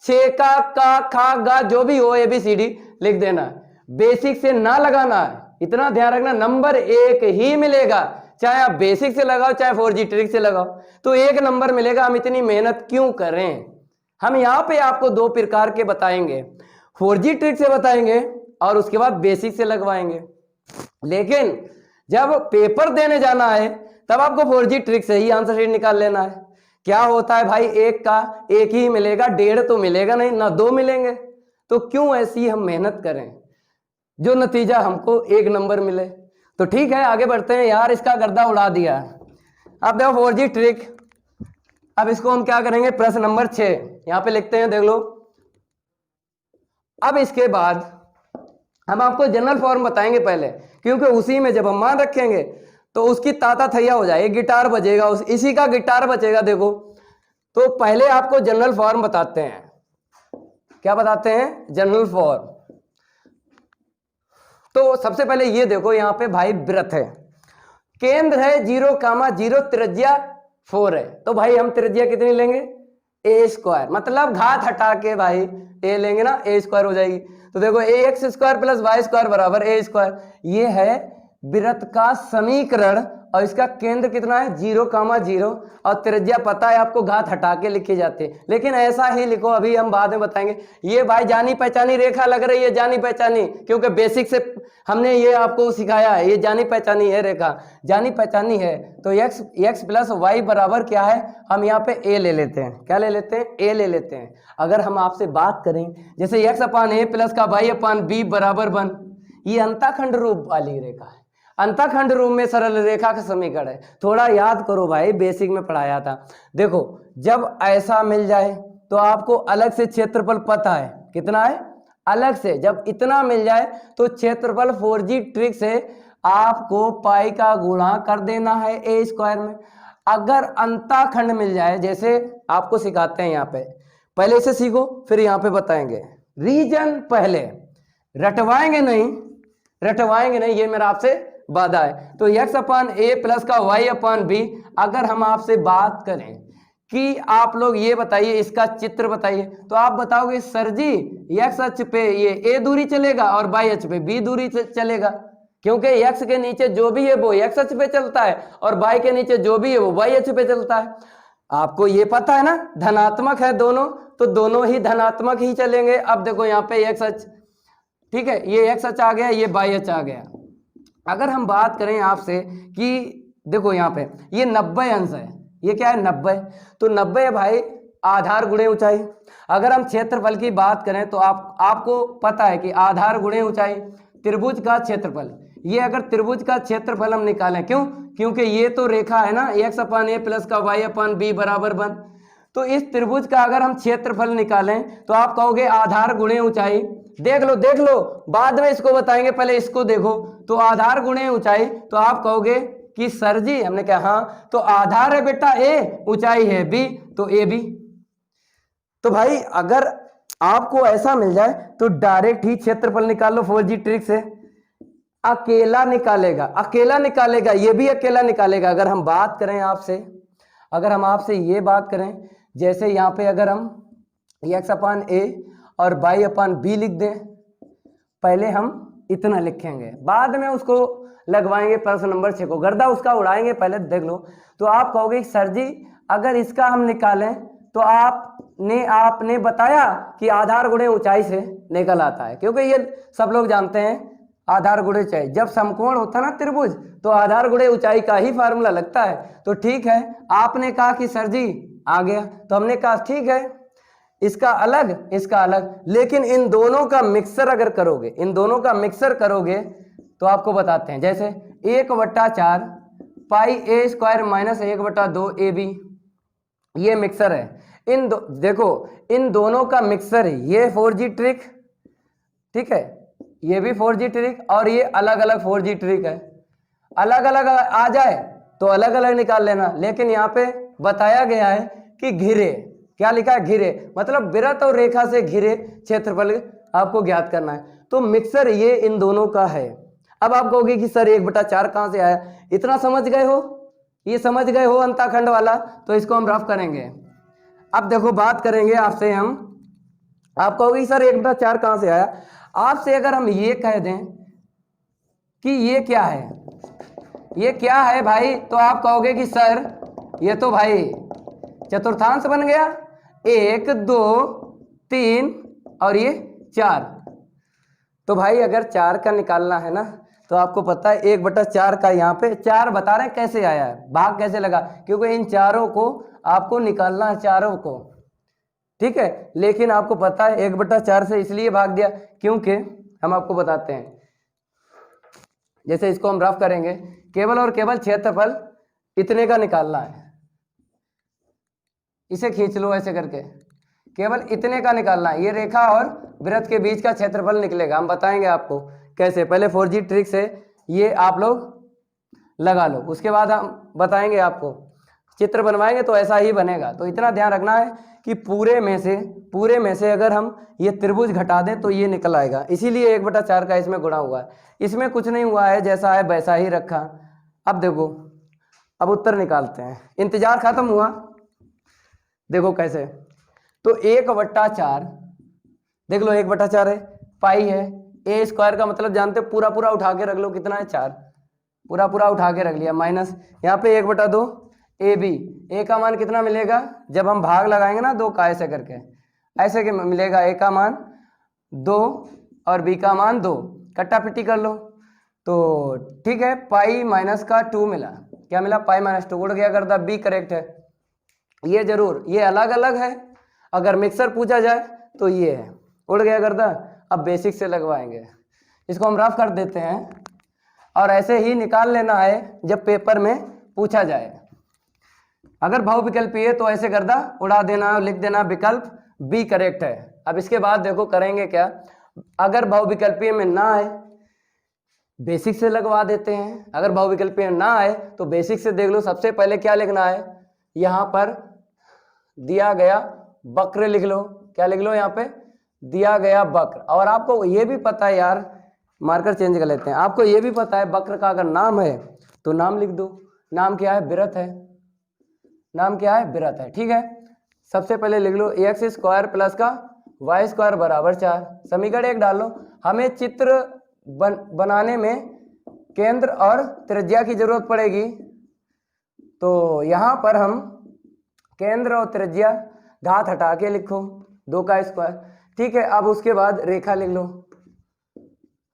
S1: 6 का खा गा जो भी हो ABCD लिख देना है, बेसिक से ना लगाना है। इतना ध्यान रखना, नंबर 1 ही मिलेगा, चाहे आप बेसिक से लगाओ चाहे 4G ट्रिक से लगाओ, तो 1 नंबर मिलेगा। हम इतनी मेहनत क्यों करें। हम यहाँ पे आपको 2 प्रकार के बताएंगे, 4G ट्रिक से बताएंगे और उसके बाद बेसिक से लगवाएंगे। लेकिन जब पेपर देने जाना है तब आपको 4G ट्रिक से ही आंसर शीट निकाल लेना है। क्या होता है भाई, 1 का 1 ही मिलेगा, 1.5 तो मिलेगा नहीं ना, 2 मिलेंगे। तो क्यों ऐसी हम मेहनत करें, जो नतीजा हमको 1 नंबर मिले। तो ठीक है आगे बढ़ते हैं। यार इसका गर्दा उड़ा दिया। अब देखो 4G ट्रिक, अब इसको हम क्या करेंगे, प्रश्न नंबर 6 यहाँ पे लिखते हैं, देख लो। अब इसके बाद हम आपको जनरल फॉर्म बताएंगे पहले, क्योंकि उसी में जब हम मान रखेंगे तो उसकी ताता थैया हो जाए, गिटार बजेगा, इसी का गिटार बचेगा। देखो तो पहले आपको जनरल फॉर्म बताते हैं। क्या बताते हैं, जनरल फॉर्म। तो सबसे पहले ये देखो यहाँ पे भाई वृत्त है, केंद्र है 0,0, त्रिज्या 4 है। तो भाई हम त्रिज्या कितनी लेंगे, a², मतलब घात हटा के भाई a लेंगे ना, a² हो जाएगी। तो देखो ax² + y² बराबर a²। ये है वृत्त का समीकरण, और इसका केंद्र कितना है 0,0, और त्रिज्या पता है आपको, घात हटा के लिखी जाती है। लेकिन ऐसा ही लिखो, अभी हम बाद में बताएंगे। ये भाई जानी पहचानी रेखा लग रही है, जानी पहचानी, क्योंकि बेसिक से हमने ये आपको सिखाया है, ये जानी पहचानी है रेखा, जानी पहचानी है। तो x + y बराबर क्या है, हम यहाँ पे a ले लेते हैं। क्या ले लेते हैं, a ले लेते हैं। अगर हम आपसे बात करें जैसे x/a + का y/b बराबर 1, ये अंताखंड रूप वाली रेखा है, अंताखंड रूप में सरल रेखा का समीकरण है। थोड़ा याद करो भाई, बेसिक में पढ़ाया था। देखो जब ऐसा मिल जाए तो आपको अलग से क्षेत्रफल पता है कितना है, अलग से जब इतना मिल जाए तो क्षेत्रफल 4G ट्रिक से आपको पाई का गुणा कर देना है a² में। अगर अंताखंड मिल जाए, जैसे आपको सिखाते हैं यहाँ पे, पहले इसे सीखो फिर यहाँ पे बताएंगे। रीजन पहले, रटवाएंगे नहीं, रटवाएंगे नहीं, ये मेरा आपसे वादा है। तो x अपान ए प्लस का y अपान बी, अगर हम आपसे बात करें कि आप लोग ये बताइए इसका चित्र बताइए, तो आप बताओगे सर जी x अक्ष पे ये a दूरी चलेगा और y अक्ष पे b दूरी चलेगा, क्योंकि x के नीचे जो भी है वो x अक्ष पे चलता है और y के नीचे जो भी है वो y अक्ष पे चलता है। आपको ये पता है ना, धनात्मक है दोनों, तो दोनों ही धनात्मक ही चलेंगे। अब देखो यहाँ पे x अक्ष, ठीक है, ये x अक्ष आ गया, ये y अक्ष आ गया। अगर हम बात करें आपसे कि देखो यहाँ पे ये 90 अंश है, ये क्या है 90, तो 90 है भाई आधार गुणे ऊंचाई। अगर हम क्षेत्रफल की बात करें तो आपको पता है कि आधार गुणे ऊंचाई, त्रिभुज का क्षेत्रफल, ये अगर त्रिभुज का क्षेत्रफल हम निकालें, क्यों, क्योंकि ये तो रेखा है ना, x अपान ए प्लस का y अपान बी बराबर 1, तो इस त्रिभुज का अगर हम क्षेत्रफल निकालें तो आप कहोगे आधार गुणे ऊंचाई। देख लो, बाद में इसको बताएंगे, पहले इसको देखो। तो आधार गुणे ऊंचाई, तो आप कहोगे कि सर जी, हमने कहा हाँ, तो आधार है बेटा ए, ऊंचाई है बी, तो ए बी। तो भाई अगर आपको ऐसा मिल जाए तो डायरेक्ट ही क्षेत्रफल निकाल लो 4G ट्रिक से। अकेला निकालेगा, ये भी अकेला निकालेगा। अगर हम बात करें आपसे, अगर हम आपसे ये बात करें, जैसे यहाँ पे अगर हम x अपान ए और y अपान बी लिख दें, पहले हम इतना लिखेंगे, बाद में उसको लगवाएंगे प्रश्न नंबर 6 को, गर्दा उसका उड़ाएंगे, पहले देख लो। तो आप कहोगे सर जी अगर इसका हम निकालें तो आपने बताया कि आधार गुणे ऊंचाई से निकल आता है, क्योंकि ये सब लोग जानते हैं आधार गुणे ऊंचाई, जब समकोण होता है ना त्रिभुज, तो आधार गुणे ऊंचाई का ही फार्मूला लगता है। तो ठीक है, आपने कहा कि सर जी आ गया, तो हमने कहा ठीक है, इसका अलग, लेकिन इन दोनों का मिक्सर अगर करोगे, इन दोनों का मिक्सर करोगे तो आपको बताते हैं, जैसे 1/4 पाई ए स्क्वायर माइनस 1/2 ए बी, ये मिक्सर है। देखो इन दोनों का मिक्सर है, ये 4G ट्रिक, ठीक है, ये भी 4G ट्रिक और ये अलग अलग 4G ट्रिक है। अलग अलग आ जाए तो अलग अलग निकाल लेना, लेकिन यहाँ पे बताया गया है कि घिरे, क्या लिखा है घिरे, मतलब वृत्त और रेखा से घिरे क्षेत्रफल आपको ज्ञात करना है। तो मिक्सर ये इन दोनों का है। अब आप कहोगे कि सर 1/4 कहाँ से आया, इतना समझ गए हो, ये समझ गए हो अंताखंड वाला, तो इसको हम रफ करेंगे। अब देखो बात करेंगे आपसे हम, आप कहोगे सर 1/4 कहाँ से आया। आपसे अगर हम ये कह दें कि ये क्या है, ये क्या है भाई, तो आप कहोगे कि सर ये तो भाई चतुर्थांश बन गया, 1 2 3 और ये 4। तो भाई अगर 4 का निकालना है ना, तो आपको पता है 1/4 का यहाँ पे 4 बता रहे हैं कैसे आया है, भाग कैसे लगा, क्योंकि इन चारों को आपको निकालना है, चारों को, ठीक है। लेकिन आपको पता है 1/4 से इसलिए भाग दिया क्योंकि हम आपको बताते हैं, जैसे इसको हम रफ करेंगे, केवल और केवल क्षेत्रफल इतने का निकालना है, इसे खींच लो ऐसे करके, केवल इतने का निकालना है, ये रेखा और वृत्त के बीच का क्षेत्रफल निकलेगा। हम बताएंगे आपको कैसे, पहले 4G ट्रिक से ये आप लोग लगा लो, उसके बाद हम बताएंगे आपको, चित्र बनवाएंगे तो ऐसा ही बनेगा। तो इतना ध्यान रखना है कि पूरे में से अगर हम ये त्रिभुज घटा दें तो ये निकल आएगा, इसीलिए 1/4 का इसमें गुणा हुआ है, इसमें कुछ नहीं हुआ है, जैसा है वैसा ही रखा। अब देखो, अब उत्तर निकालते हैं, इंतजार खत्म हुआ, देखो कैसे। तो 1/4 देख लो, 1/4 है, पाई है, ए स्क्वायर का मतलब जानते हो, पूरा पूरा उठा के रख लो, कितना है 4, पूरा पूरा उठा के रख लिया, माइनस यहाँ पे 1/2 ए बी, ए का मान कितना मिलेगा, जब हम भाग लगाएंगे ना 2 का ऐसे करके, ऐसे के मिलेगा, ए का मान 2 और बी का मान 2, कट्टा पिट्टी कर लो। तो ठीक है, पाई माइनस का 2 मिला, क्या मिला, पाई माइनस 2, उड़ गया करता, बी करेक्ट है। ये जरूर, ये अलग अलग है, अगर मिक्सर पूछा जाए तो ये है, उड़ गया करता। अब बेसिक से लगवाएंगे, इसको हम रफ कर देते हैं और ऐसे ही निकाल लेना है जब पेपर में पूछा जाए। अगर बहुविकल्पी है तो ऐसे करदा, उड़ा देना, लिख देना विकल्प बी करेक्ट है। अब इसके बाद देखो करेंगे क्या, अगर बहुविकल्पीय में ना आए, बेसिक से लगवा देते हैं। अगर बहुविकल्पीय ना आए तो बेसिक से देख लो। सबसे पहले क्या लिखना है, यहाँ पर दिया गया वक्र लिख लो। क्या लिख लो यहाँ पे, दिया गया वक्र। और आपको ये भी पता है यार, मार्कर चेंज कर लेते हैं, आपको ये भी पता है वक्र का अगर नाम है तो नाम लिख दो। नाम क्या है, वृत्त है। नाम क्या है, वृत्त है। ठीक है, सबसे पहले लिख लो एक्स स्क्वायर प्लस का वाई स्क्वायर बराबर 4। समीकरण 1 डाल लो। हमें चित्र बनाने में केंद्र और त्रिज्या की जरूरत पड़ेगी, तो यहां पर हम केंद्र और त्रिज्या घात हटा के लिखो 2 का स्क्वायर। ठीक है, अब उसके बाद रेखा लिख लो।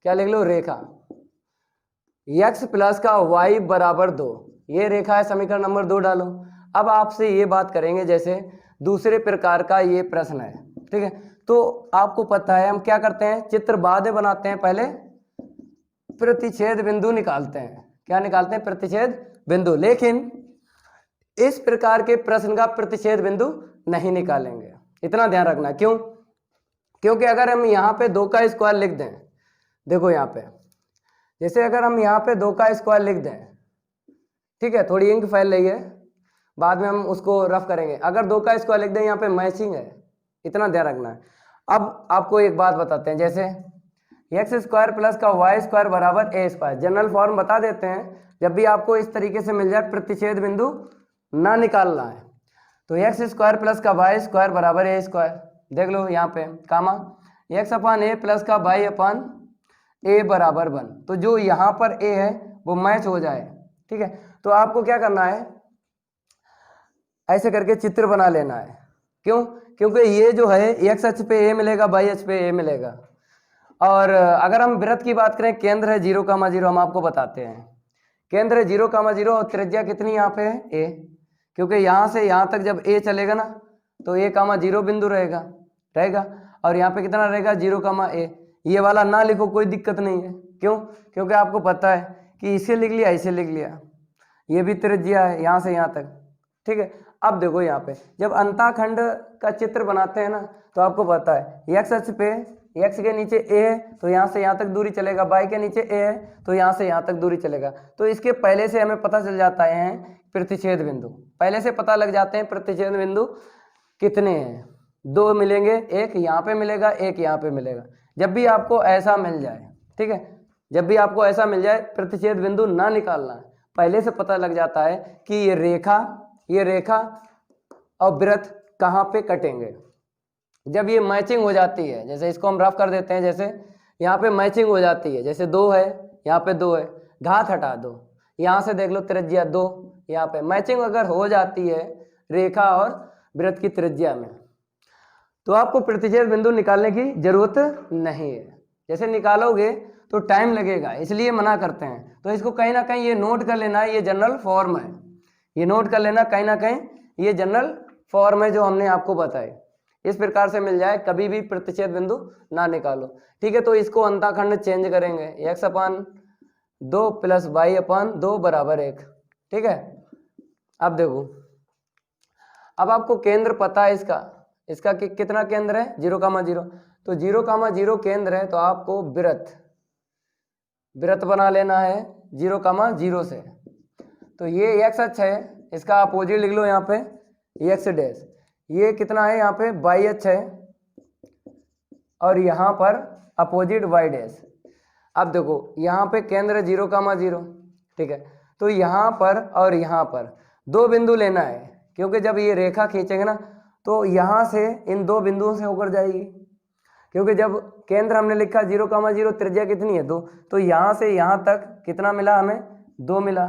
S1: क्या लिख लो, रेखा। x प्लस का y बराबर 2, ये रेखा है। समीकरण नंबर 2 डालो। अब आपसे ये बात करेंगे, जैसे दूसरे प्रकार का ये प्रश्न है। ठीक है, तो आपको पता है हम क्या करते हैं, चित्र बाद में बनाते हैं, पहले प्रतिच्छेद बिंदु निकालते हैं। क्या निकालते हैं, प्रतिच्छेद बिंदु। लेकिन इस प्रकार के प्रश्न का प्रतिच्छेद बिंदु नहीं निकालेंगे, इतना ध्यान रखना। क्यों, क्योंकि अगर हम यहाँ पे 2 का स्क्वायर लिख दें, देखो यहाँ पे, जैसे अगर हम यहाँ पे 2 का स्क्वायर लिख दें, ठीक है, थोड़ी इंक फैल रही है, बाद में हम उसको रफ करेंगे। अगर 2 का स्क्वायर लिख दें, यहाँ पे मैचिंग है, इतना ध्यान रखना है। अब आपको एक बात बताते हैं, जैसे एक्स स्क्वायर प्लस का वाई स्क्वायर बराबर ए स्क्वायर, जनरल फॉर्म बता देते हैं। जब भी आपको इस तरीके से मिल जाए, प्रतिच्छेद बिंदु ना निकालना है, तो एक्स स्क्वायर प्लस का वाई स्क्वायर बराबर ए स्क्वायर। देख लो यहाँ पे कामा एक्स अपान ए प्लस का वाई अपान ए बराबर 1, तो जो यहाँ पर ए है वो मैच हो जाए। ठीक है, तो आपको क्या करना है, ऐसे करके चित्र बना लेना है। क्यों, क्योंकि ये जो है एक्स अक्ष पे ए मिलेगा, वाई अक्ष पे ए मिलेगा। और अगर हम वृत्त की बात करें, केंद्र है 0,0, हम आपको बताते हैं। केंद्र है 0,0 और त्रिज्या कितनी यहाँ पे है, ए। क्योंकि यहाँ से यहाँ तक जब ए चलेगा ना, तो a,0 बिंदु रहेगा। और यहाँ पे कितना रहेगा, 0,a। ये वाला ना लिखो, कोई दिक्कत नहीं है। क्यों, क्योंकि आपको पता है कि इसे लिख लिया, इसे लिख लिया, ये भी त्रिज्या है यहाँ से यहाँ तक। ठीक है, अब देखो यहाँ पे जब अंताखंड का चित्र बनाते हैं ना, तो आपको पता है एक्स अक्ष पे एक्स के नीचे ए है, तो यहाँ से यहाँ तक दूरी चलेगा, वाई के नीचे ए है, तो यहाँ से यहाँ तक दूरी चलेगा। तो इसके पहले से हमें पता चल जाता है प्रतिच्छेद बिंदु, पहले से पता लग जाते हैं प्रतिच्छेद बिंदु कितने हैं। 2 मिलेंगे, एक यहाँ पे मिलेगा, एक यहाँ पे मिलेगा। जब भी आपको ऐसा मिल जाए, ठीक है, जब भी आपको ऐसा मिल जाए, प्रतिच्छेद बिंदु ना निकालना है, पहले से पता लग जाता है कि ये रेखा और वृत्त कहाँ पे कटेंगे। जब ये मैचिंग हो जाती है, जैसे इसको हम रफ कर देते हैं, जैसे यहाँ पे मैचिंग हो जाती है, जैसे 2 है, यहाँ पे 2 है, घात हटा दो, यहाँ से देख लो त्रिज्या 2, यहाँ पे मैचिंग अगर हो जाती है रेखा और वृत्त की त्रिज्या में, तो आपको प्रतिच्छेद बिंदु निकालने की जरूरत नहीं है। जैसे निकालोगे तो टाइम लगेगा, इसलिए मना करते हैं। तो इसको कहीं ना कहीं ये नोट कर लेना है, ये जनरल फॉर्म है, ये नोट कर लेना कहीं ना कहीं, ये जनरल फॉर्म है जो हमने आपको बताई। इस प्रकार से मिल जाए, कभी भी प्रतिच्छेद बिंदु ना निकालो। ठीक है, तो इसको अंताखंड चेंज करेंगे, x/2 प्लस y/2 बराबर 1। ठीक है, अब देखो, अब आपको केंद्र पता है इसका कितना केंद्र है, 0,0। तो 0,0 केंद्र है, तो आपको वृत्त बना लेना है 0,0 से। तो ये x अक्ष है, इसका अपोजिट लिख लो यहाँ पे x डैश। ये कितना है यहाँ पे, y अक्ष है, और यहाँ पर अपोजिट y डैश। अब देखो यहाँ पे केंद्र 0,0, ठीक है, तो यहाँ पर और यहाँ पर 2 बिंदु लेना है, क्योंकि जब ये रेखा खींचेंगे ना, तो यहाँ से इन 2 बिंदुओं से होकर जाएगी। क्योंकि जब केंद्र हमने लिखा 0,0, त्रिज्या कितनी है 2, तो यहाँ से यहाँ तक कितना मिला हमें, 2 मिला,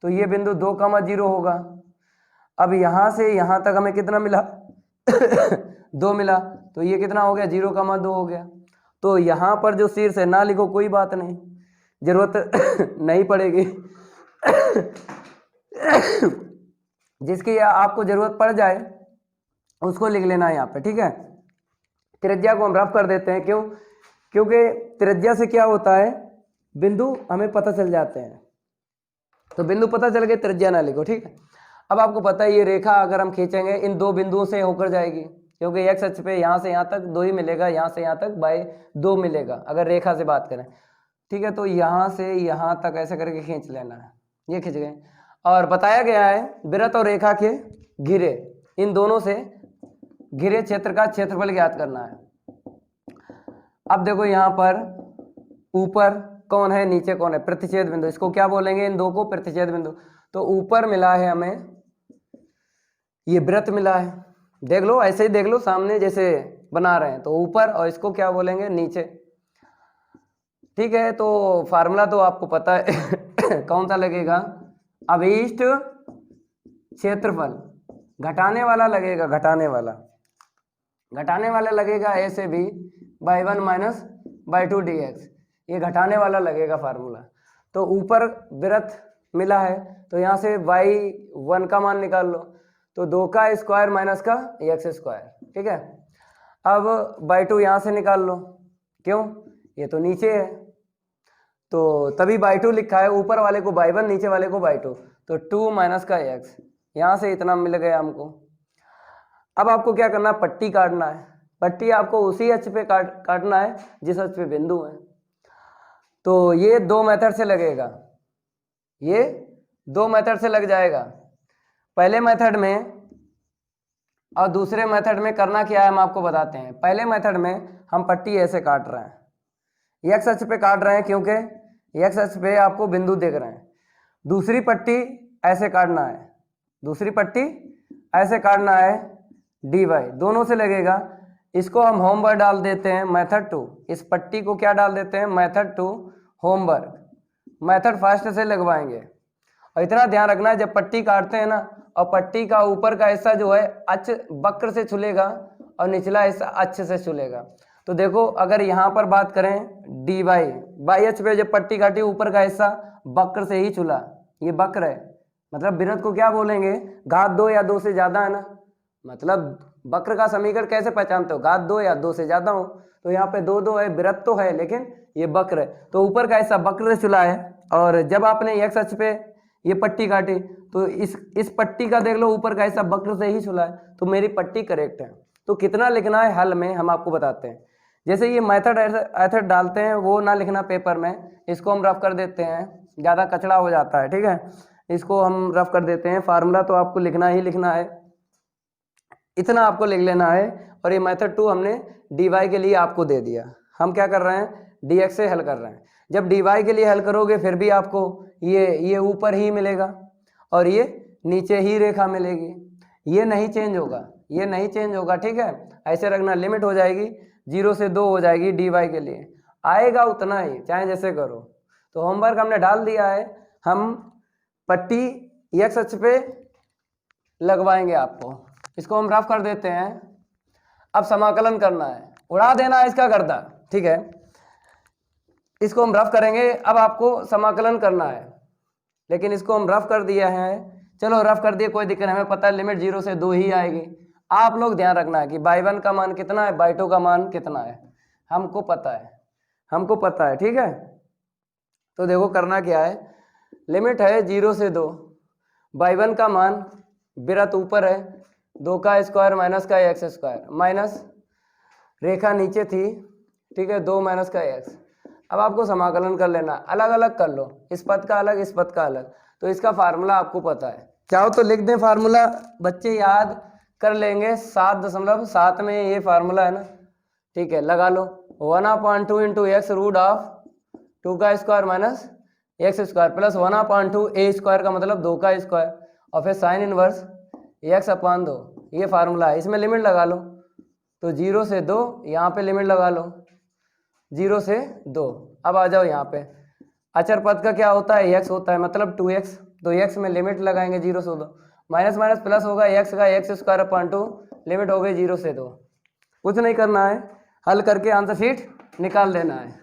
S1: तो ये बिंदु 2,0 होगा। अब यहाँ से यहाँ तक हमें कितना मिला 2 मिला, तो ये कितना हो गया, 0,2 हो गया। तो यहाँ पर जो शीर्ष है ना लिखो, कोई बात नहीं, जरूरत नहीं पड़ेगी। जिसकी आपको जरूरत पड़ जाए उसको लिख लेना है यहाँ पे। ठीक है, त्रिज्या को हम रफ कर देते हैं। क्यों, क्योंकि त्रिज्या से क्या होता है, बिंदु हमें पता चल जाते हैं। तो बिंदु पता चल गए, त्रिज्या ना लिखो। ठीक है, अब आपको पता है ये रेखा अगर हम खींचेंगे, इन 2 बिंदुओं से होकर जाएगी, क्योंकि x अक्ष पे यहाँ से यहाँ तक 2 ही मिलेगा, यहाँ से यहाँ तक y 2 मिलेगा, अगर रेखा से बात करें। ठीक है, तो यहाँ से यहाँ तक ऐसे करके खींच लेना है, ये खींच गए। और बताया गया है वृत्त और रेखा के घिरे, इन दोनों से घिरे क्षेत्र का क्षेत्रफल ज्ञात करना है। अब देखो यहाँ पर ऊपर कौन है, नीचे कौन है, प्रतिच्छेद बिंदु, इसको क्या बोलेंगे, इन दो को प्रतिच्छेद बिंदु। तो ऊपर मिला है हमें ये वृत्त मिला है, देख लो ऐसे ही देख लो सामने जैसे बना रहे हैं, तो ऊपर, और इसको क्या बोलेंगे, नीचे। ठीक है, तो फार्मूला तो आपको पता है कौन सा लगेगा, अभीष्ट क्षेत्रफल, घटाने वाला लगेगा, घटाने वाला लगेगा ए से b by 1 minus by 2 dx, ये घटाने वाला लगेगा फार्मूला। तो ऊपर वृत्त मिला है, तो यहाँ से y1 का मान निकाल लो, तो 2 का स्क्वायर माइनस का x स्क्वायर, ठीक है। अब बाई 2 यहाँ से निकाल लो, क्यों, ये तो नीचे है, तो तभी बाई 2 लिखा है, ऊपर वाले को बाई 1, नीचे वाले को बाई 2, तो 2 माइनस का x, यहाँ से इतना मिल गया हमको। अब आपको क्या करना है, पट्टी काटना है। पट्टी आपको उसी अक्ष पे काटना है जिस अक्ष पे बिंदु है। तो ये दो मेथड से लगेगा, ये दो मेथड से लग जाएगा, पहले मेथड में और दूसरे मेथड में करना क्या है हम आपको बताते हैं। पहले मेथड में हम पट्टी ऐसे काट रहे हैं, एक्स अक्ष पे काट रहे हैं क्योंकि एक्स अक्ष पे आपको बिंदु दिख रहे हैं। दूसरी पट्टी ऐसे काटना है, दूसरी पट्टी ऐसे काटना है, dy दोनों से लगेगा। इसको हम होमवर्क डाल देते हैं मेथड 2, इस पट्टी को क्या डाल देते हैं, मेथड 2 होमवर्क, मेथड फर्स्ट से लगवाएंगे। और इतना ध्यान रखना है जब पट्टी काटते हैं ना, और पट्टी का ऊपर का हिस्सा जो है अक्ष वक्र से छुलेगा और निचला हिस्सा अक्ष से छुलेगा। तो देखो अगर यहाँ पर बात करें dy बाई अक्ष पे जब पट्टी काटी, ऊपर का हिस्सा वक्र से ही छुला, ये वक्र है, मतलब वृत्त को क्या बोलेंगे, घात 2 या 2 से ज्यादा है ना, मतलब वक्र का समीकरण कैसे पहचानते हो, घात 2 या 2 से ज्यादा हो। तो यहाँ पे 2 2 है, वृत्त तो है लेकिन ये वक्र है, तो ऊपर का हिस्सा वक्र से छुला है। और जब आपने एक्स अक्ष पे ये पट्टी काटी, तो इस पट्टी का देख लो ऊपर का हिस्सा वक्र से ही छुला है, तो मेरी पट्टी करेक्ट है। तो कितना लिखना है हल में हम आपको बताते हैं। जैसे ये मेथड डालते हैं वो ना लिखना पेपर में, इसको हम रफ कर देते हैं, ज़्यादा कचड़ा हो जाता है, ठीक है, इसको हम रफ कर देते हैं। फार्मूला तो आपको लिखना ही लिखना है, इतना आपको लिख लेना है। और ये मेथड 2 हमने dy के लिए आपको दे दिया, हम क्या कर रहे हैं, dx से हल कर रहे हैं। जब dy के लिए हल करोगे फिर भी आपको ये ऊपर ही मिलेगा और ये नीचे ही रेखा मिलेगी, ये नहीं चेंज होगा, ये नहीं चेंज होगा, ठीक है। ऐसे रखना, लिमिट हो जाएगी 0 से 2 हो जाएगी dy के लिए, आएगा उतना ही चाहे जैसे करो। तो होमवर्क हमने डाल दिया है, हम पट्टी x अक्ष पे लगवाएंगे आपको, इसको हम रफ कर देते हैं। अब समाकलन करना है, उड़ा देना है इसका गर्दा, ठीक है, इसको हम रफ करेंगे। अब आपको समाकलन करना है, लेकिन इसको हम रफ कर दिया है, चलो रफ कर दिए कोई दिक्कत नहीं, हमें पता है लिमिट 0 से 2 ही आएगी। आप लोग ध्यान रखना है कि बाई 1 का मान कितना है, बाई 2 का मान कितना है, हमको पता है, हमको पता है, ठीक है। तो देखो करना क्या है, लिमिट है 0 से 2, बाई 1 का मान वृत्त ऊपर है 2 का स्क्वायर माइनस का x स्क्वायर, माइनस रेखा नीचे थी, ठीक है, 2 माइनस का x। अब आपको समाकलन कर लेना, अलग अलग कर लो, इस पद का अलग, इस पद का अलग। तो इसका फार्मूला आपको पता है, चाहो तो लिख दें फार्मूला, बच्चे याद कर लेंगे, 7.7 में ये फार्मूला है ना, ठीक है, लगा लो 1/2 इंटू एक्स रूट ऑफ 2 का square minus x square plus 1/2 a square का मतलब 2 का स्क्वायर, और फिर साइन इनवर्स x/2, ये फार्मूला है। इसमें लिमिट लगा लो, तो 0 से 2, यहाँ पे लिमिट लगा लो 0 से 2। अब आ जाओ यहाँ पे, अचर पद का क्या होता है, x होता है, मतलब 2x, तो x में लिमिट लगाएंगे 0 से 2, माइनस माइनस प्लस होगा x का x²/2, लिमिट हो गई 0 से 2। कुछ नहीं करना है, हल करके आंसर शीट निकाल देना है,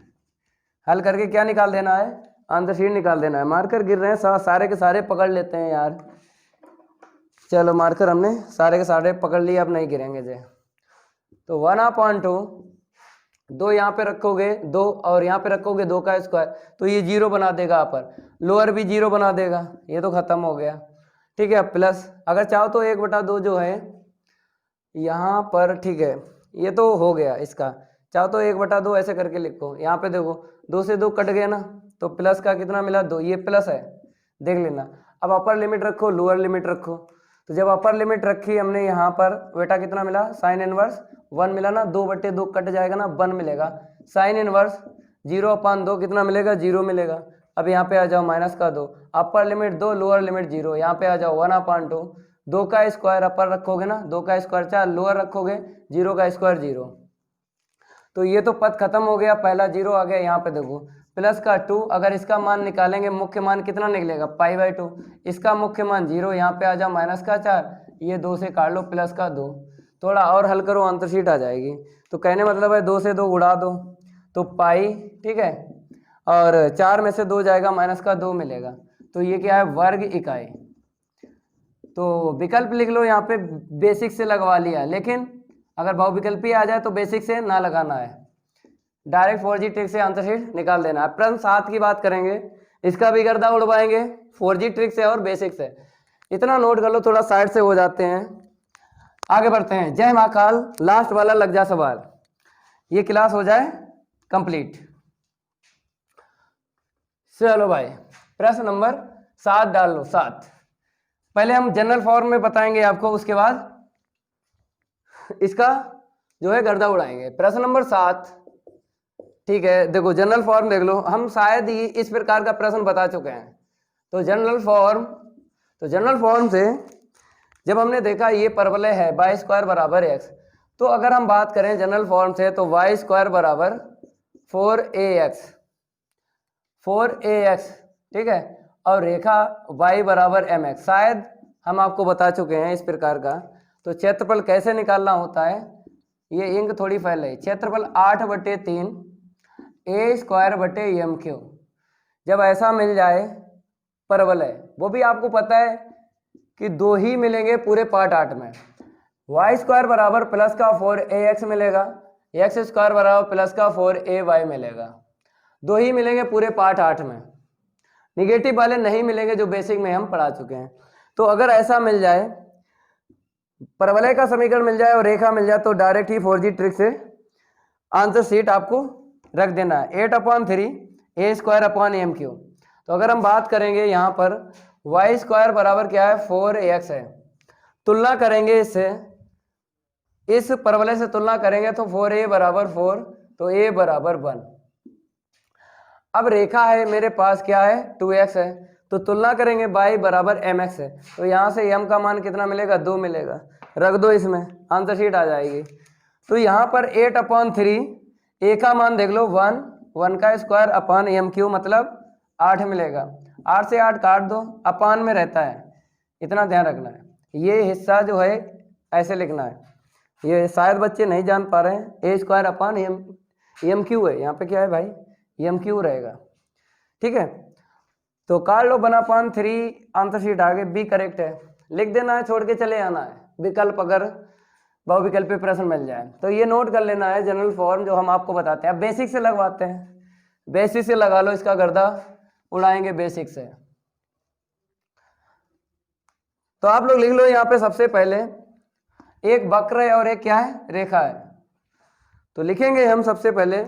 S1: हल करके क्या निकाल देना है, आंसर शीट निकाल देना है। मार्कर गिर रहे हैं, सारे के सारे पकड़ लेते हैं यार, चलो मार्कर हमने सारे के सारे पकड़ लिए, अब नहीं गिरेंगे जे। तो 1/2, 2 यहाँ पे रखोगे 2, और यहाँ पे रखोगे 2 का स्क्वायर, तो ये 0 बना देगा, अपर लोअर भी 0 बना देगा, ये तो खत्म हो गया, ठीक है। प्लस अगर चाहो तो 1/2 जो है यहाँ पर, ठीक है, ये तो हो गया इसका, चाहो तो 1/2 ऐसे करके लिखो। यहाँ पे देखो 2 से 2 कट गए ना, तो प्लस का कितना मिला 2, ये प्लस है, देख लेना। अब अपर लिमिट रखो, लोअर लिमिट रखो। तो जब अपर लिमिट रखी हमने यहाँ पर बेटा कितना मिला, साइन इनवर्स 1 मिला ना, 2/2 कट जाएगा ना, 1 मिलेगा। साइन इनवर्स 0/2 कितना मिलेगा, 0 मिलेगा। अब यहाँ पे आ जाओ -2, अपर लिमिट 2, लोअर लिमिट 0, यहाँ पे आ जाओ 1/2, 2 का स्क्वायर अपर रखोगे ना, 2 का स्क्वायर 4, लोअर रखोगे 0 का स्क्वायर 0। तो ये तो पद खत्म हो गया, पहला 0 आ गया। यहाँ पे देखो प्लस का 2, अगर इसका मान निकालेंगे मुख्य मान कितना निकलेगा π/2, इसका मुख्य मान 0, यहाँ पे आ जाओ -4, ये 2 से काट लो प्लस का 2, थोड़ा और हल करो आंसर शीट आ जाएगी। तो कहने मतलब है 2 से 2 उड़ा दो तो पाई, ठीक है, और 4 में से 2 जाएगा, -2 मिलेगा। तो ये क्या है, वर्ग इकाई। तो विकल्प लिख लो, यहाँ पे बेसिक से लगवा लिया, लेकिन अगर बहुविकल्पी आ जाए तो बेसिक से ना लगाना है, डायरेक्ट 4G ट्रिक से आंसर शीट निकाल देना है। प्रश्न 7 की बात करेंगे, इसका भी गर्दा उड़वाएंगे 4G ट्रिक से और बेसिक से। इतना नोट कर लो, थोड़ा साइड से हो जाते हैं, आगे बढ़ते हैं। जय महाकाल, लास्ट वाला लग जा सवाल, ये क्लास हो जाए कंप्लीट। चलो भाई, प्रश्न नंबर 7 डाल लो। 7 पहले हम जनरल फॉर्म में बताएंगे आपको, उसके बाद इसका जो है गर्दा उड़ाएंगे। प्रश्न नंबर 7, ठीक है, देखो जनरल फॉर्म देख लो, हम शायद ही इस प्रकार का प्रश्न बता चुके हैं। तो जनरल फॉर्म से जब हमने देखा ये परवलय है y² बराबर x, तो अगर हम बात करें जनरल फॉर्म से तो y² बराबर 4ax, ठीक है, और रेखा y बराबर mx, शायद हम आपको बता चुके हैं इस प्रकार का। तो क्षेत्रफल कैसे निकालना होता है, ये इंक थोड़ी फैल रही, क्षेत्रफल 8/3 a² m3। जब ऐसा मिल जाए परवलय, वो भी आपको पता है कि 2 ही मिलेंगे पूरे पार्ट 8 में, y² बराबर प्लस का 4ax मिलेगा, x² बराबर प्लस का 4ay मिलेगा, 2 ही मिलेंगे पूरे पार्ट 8 में, निगेटिव वाले नहीं मिलेंगे जो बेसिक में हम पढ़ा चुके हैं। तो अगर ऐसा मिल जाए, परवलय का समीकरण मिल जाए और रेखा मिल जाए, तो डायरेक्ट ही 4G ट्रिक से आंसर शीट आपको रख देना है 8/3 a² m3। तो अगर हम बात करेंगे यहाँ पर y² बराबर क्या है, 4ax है, तुलना करेंगे इससे, इस परवलय से तुलना करेंगे तो 4a बराबर 4, तो a बराबर 1। अब रेखा है मेरे पास क्या है, 2x है, तो तुलना करेंगे y बराबर mx है, तो यहाँ से m का मान कितना मिलेगा, 2 मिलेगा, रख दो इसमें, आंसर शीट आ जाएगी। तो यहाँ पर 8/3, a का मान देख लो 1, 1 का स्क्वायर अपान m3 मतलब 8 मिलेगा, 8 से 8 काट दो, अपान में रहता है, इतना ध्यान रखना है। ये हिस्सा जो है ऐसे लिखना है, ये शायद बच्चे नहीं जान पा रहे हैं, a² अपान m3 है, यहाँ पे क्या है भाई, m3 रहेगा, ठीक है। तो काट लो 1/3, आंसर शीट आगे बी करेक्ट है, लिख देना है, छोड़ के चले आना है, विकल्प अगर बहुविकल्पी प्रश्न मिल जाए तो ये नोट कर लेना है जनरल फॉर्म जो हम आपको बताते हैं। अब बेसिक से लगवाते हैं, बेसिक से लगा लो, इसका गर्दा उड़ाएंगे बेसिक से। तो आप लोग लिख लो यहाँ पे, सबसे पहले एक वक्र है और एक क्या है, रेखा है। तो लिखेंगे हम सबसे पहले,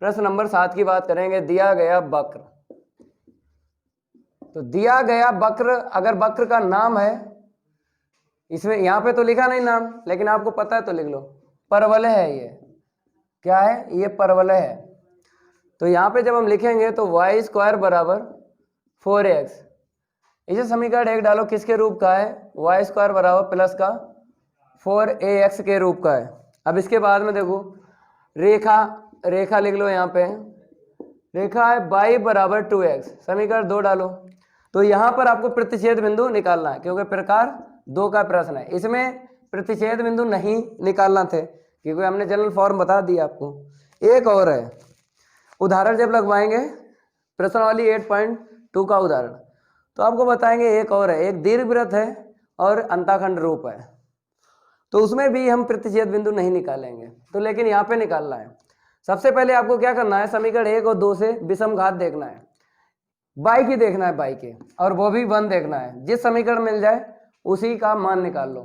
S1: प्रश्न नंबर 7 की बात करेंगे, दिया गया वक्र। तो दिया गया वक्र, अगर वक्र का नाम है, इसमें यहाँ पे तो लिखा नहीं नाम, लेकिन आपको पता है तो लिख लो, परवलय है, ये क्या है, ये परवलय है। तो यहाँ पे जब हम लिखेंगे तो y² बराबर 4ax, इसे समीकरण 1 डालो, किसके रूप का है, y² बराबर प्लस का 4ax के रूप का है। अब इसके बाद में देखो रेखा लिख लो, यहाँ पे रेखा है y बराबर 2x, समीकरण 2 डालो। तो यहाँ पर आपको प्रतिच्छेद बिंदु निकालना है, क्योंकि प्रकार 2 का प्रश्न है, इसमें प्रतिच्छेद बिंदु नहीं निकालना थे, क्योंकि हमने जनरल फॉर्म बता दिया आपको। एक और है उदाहरण, जब लगवाएंगे प्रश्नावली 8.2 का उदाहरण, तो आपको बताएंगे एक और है, एक दीर्घवृत्त है और अंताखंड रूप है, तो उसमें भी हम प्रतिच्छेद बिंदु नहीं निकालेंगे, तो लेकिन यहाँ पे निकालना है। सबसे पहले आपको क्या करना है, समीकरण 1 और 2 से विषम घात देखना है, बाई की देखना है, बाई के, और वो भी 1 देखना है, जिस समीकरण मिल जाए उसी का मान निकाल लो।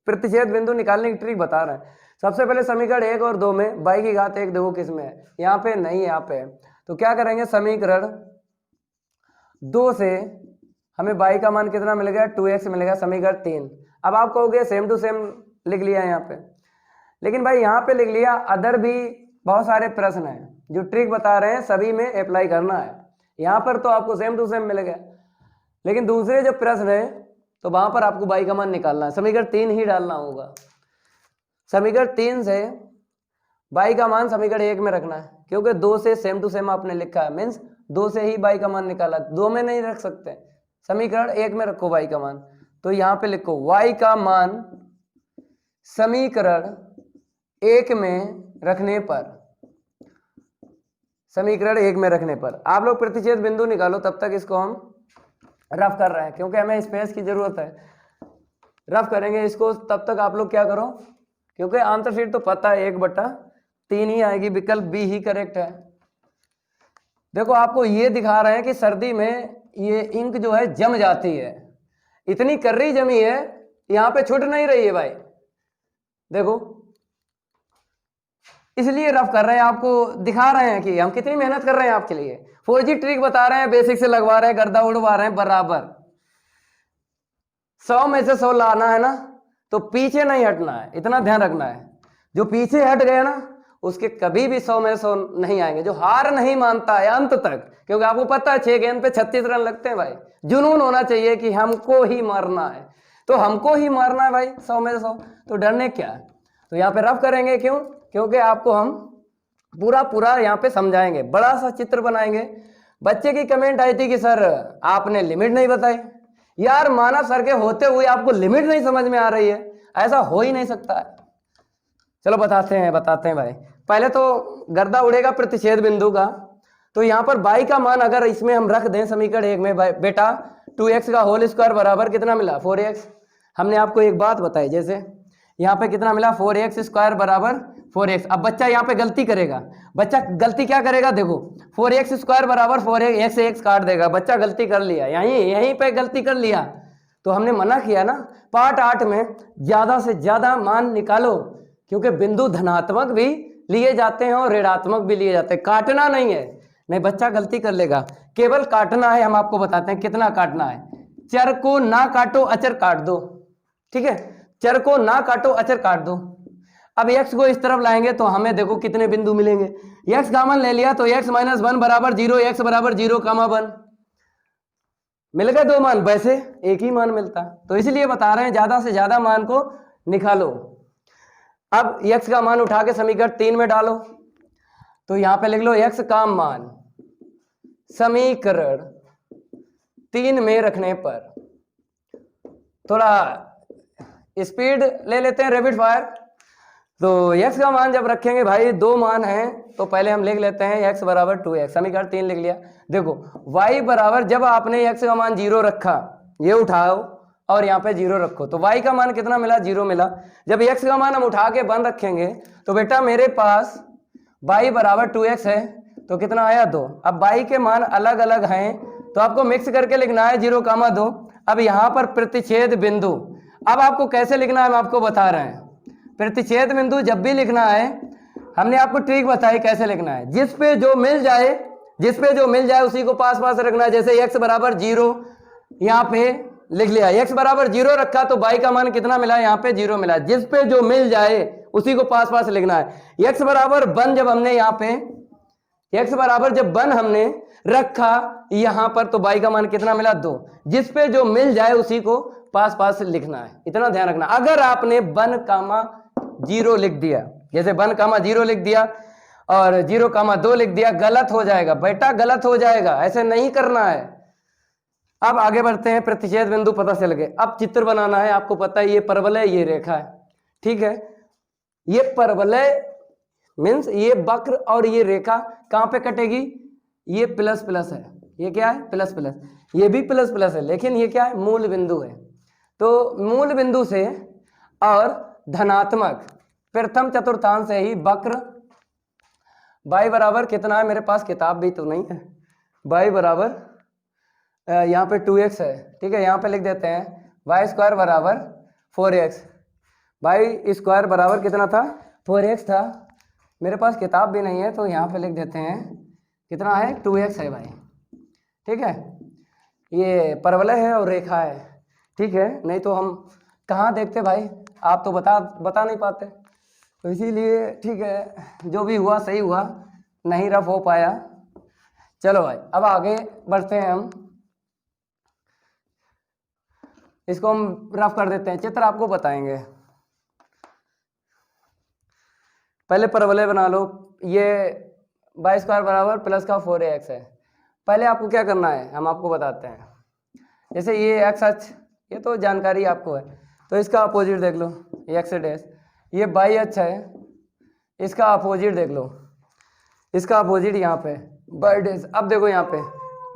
S1: प्रतिच्छेद बिंदु निकालने की ट्रिक बता रहे हैं। सबसे पहले समीकरण 1 और 2 में y की घात 1 देखो किस में है, यहाँ पे नहीं, यहाँ पे है। तो क्या करेंगे, समीकरण 2 से हमें y का मान कितना मिल गया, 2x मिलेगा। समीकरण 3, अब आप कहोगे सेम टू सेम लिख लिया यहाँ पे, लेकिन भाई यहाँ पे लिख लिया, अदर भी बहुत सारे प्रश्न हैं जो ट्रिक बता रहे हैं सभी में अप्लाई करना है। यहाँ पर तो आपको सेम टू सेम मिलेगा, लेकिन दूसरे जो प्रश्न है तो वहां पर आपको y का मान निकालना है, समीकरण 3 ही डालना होगा। समीकरण 3 से y का मान समीकरण 1 में रखना है, क्योंकि 2 से सेम टू सेम आपने लिखा है, मीन्स 2 से ही y का मान निकाला, 2 में नहीं रख सकते, समीकरण 1 में रखो y का मान। तो यहाँ पे लिखो y का मान समीकरण 1 में रखने पर, समीकरण 1 में रखने पर आप लोग प्रतिच्छेद बिंदु निकालो, तब तक इसको हम रफ कर रहे हैं क्योंकि हमें स्पेस की जरूरत है। रफ करेंगे इसको, तब तक आप लोग क्या करो, क्योंकि आंसर शीट तो पता है 1/3 ही आएगी, विकल्प बी ही करेक्ट है। देखो आपको ये दिखा रहे हैं कि सर्दी में ये इंक जो है जम जाती है, इतनी कर्री जमी है, यहाँ पे छूट नहीं रही है भाई, देखो इसलिए रफ कर रहे हैं, आपको दिखा रहे हैं कि हम कितनी मेहनत कर रहे हैं आपके लिए। 4G ट्रिक बता रहे हैं, बेसिक से लगवा रहे हैं, गर्दा उड़वा रहे हैं बराबर। 100 में से 100 लाना है ना, तो पीछे नहीं हटना है, इतना ध्यान रखना है। जो पीछे हट गया ना उसके कभी भी 100 में 100 नहीं आएंगे। जो हार नहीं मानता है अंत तक, क्योंकि आपको पता है 6 गेंद पे 36 रन लगते हैं भाई, जुनून होना चाहिए कि हमको ही मारना है, तो हमको ही मारना है भाई 100 में 100, तो डरने क्या है। तो यहाँ पे रफ करेंगे, क्यों, क्योंकि आपको हम पूरा यहाँ पे समझाएंगे, बड़ा सा चित्र बनाएंगे। बच्चे की कमेंट आई थी कि सर आपने लिमिट नहीं बताई। यार मानव सर के होते हुए आपको लिमिट नहीं समझ में आ रही है, ऐसा हो ही नहीं सकता है। चलो बताते हैं भाई। पहले तो गर्दा उड़ेगा प्रतिच्छेद बिंदु का, तो यहाँ पर y का मान अगर इसमें हम रख दें समीकरण 1 में, बेटा 2x का होल स्क्वायर बराबर कितना मिला, 4x। हमने आपको एक बात बताई, जैसे यहाँ पे कितना मिला, 4x स्क्वायर बराबर 4x। अब बच्चा यहाँ पे गलती करेगा, बच्चा गलती क्या करेगा, देखो 4x स्क्वायर बराबर 4x से x काट देगा, बच्चा गलती कर लिया, यहीं पे गलती कर लिया। तो हमने मना किया ना पार्ट 8 में, ज्यादा से ज्यादा मान निकालो, क्योंकि बिंदु धनात्मक भी लिए जाते हैं और ऋणात्मक भी लिए जाते हैं, काटना नहीं है, नहीं बच्चा गलती कर लेगा, केवल काटना है। हम आपको बताते हैं कितना काटना है। चर को ना काटो, अचर काट दो, ठीक है, चर को ना काटो, अचर काट दो। अब x को इस तरफ लाएंगे तो हमें देखो कितने बिंदु मिलेंगे, x कॉमन ले लिया तो x - 1 बराबर 0, x बराबर 0, 1 मिल गए 2 मान, वैसे एक ही मान मिलता, तो इसलिए बता रहे हैं ज्यादा से ज्यादा मान को निकालो। अब x का मान उठा के समीकरण 3 में डालो, तो यहां पे लिख लो x का मान समीकरण 3 में रखने पर, थोड़ा स्पीड ले लेते हैं रैपिड फायर। तो x का मान जब रखेंगे भाई, 2 मान हैं, तो पहले हम लिख लेते हैं x बराबर 2x, समीकरण 3 लिख लिया। देखो y बराबर, जब आपने x का मान 0 रखा, ये उठाओ और यहाँ पे 0 रखो, तो y का मान कितना मिला, 0 मिला। जब x का मान हम उठा के 1 रखेंगे तो बेटा मेरे पास y बराबर 2x है, तो कितना आया 2। अब y के मान अलग अलग हैं तो आपको मिक्स करके लिखना है 0, 2। अब यहाँ पर प्रतिच्छेद बिंदु, अब आपको कैसे लिखना है हम आपको बता रहे हैं। प्रतिच्छेद बिंदु जब भी लिखना है, हमने आपको ट्रिक बताई कैसे लिखना है, जिस पे जो मिल जाए उसी को पास पास रखना है। जैसे x बराबर 0 यहाँ पे लिख लिया, x बराबर 0 रखा तो y का मान कितना मिला, यहाँ पे 0 मिला, जिस पे जो मिल जाए उसी को पास पास लिखना है। x बराबर 1 जब हमने यहाँ पे x बराबर जब 1 हमने रखा यहाँ पर, तो y का मान कितना मिला, 2, जिस पे जो मिल जाए उसी को पास पास लिखना है, इतना ध्यान रखना। अगर आपने 1, 0 लिख दिया, जैसे 1, 0 लिख दिया और 0, 2 लिख दिया, गलत हो जाएगा बेटा, गलत हो जाएगा, ऐसे नहीं करना है। अब आगे बढ़ते हैं, प्रतिच्छेद बिंदु पता चल गए। अब चित्र बनाना है, आपको पता है ये परवलय है, ये रेखा है, ठीक है, ये परवलय मीन्स ये वक्र और ये रेखा कहाँ पे कटेगी, ये प्लस प्लस है, ये क्या है, प्लस प्लस, ये भी प्लस प्लस है, लेकिन ये क्या है, मूल बिंदु है। तो मूल बिंदु से और धनात्मक प्रथम चतुर्थांश से ही वक्र y बराबर कितना है, मेरे पास किताब भी तो नहीं है, y बराबर यहाँ पे 2x है, ठीक है, यहाँ पे लिख देते हैं y स्क्वायर बराबर 4x, y स्क्वायर बराबर कितना था 4x था, मेरे पास किताब भी नहीं है तो यहाँ पे लिख देते हैं कितना है 2x है भाई, ठीक है। ये परवलय है और रेखा है, ठीक है। नहीं तो हम कहाँ देखते भाई, आप तो बता नहीं पाते, तो इसीलिए ठीक है, जो भी हुआ सही हुआ, नहीं रफ हो पाया। चलो भाई अब आगे बढ़ते हैं हम, इसको हम रफ कर देते हैं, चित्र आपको बताएंगे। पहले परवलय बना लो, ये y² बराबर प्लस का 4x है। पहले आपको क्या करना है हम आपको बताते हैं। जैसे ये x अक्ष, ये तो जानकारी आपको है, तो इसका अपोजिट देख लो, ये x डैश, ये y अक्ष है, इसका अपोजिट देख लो, इसका अपोजिट यहाँ पे y डैश। अब देखो यहाँ पे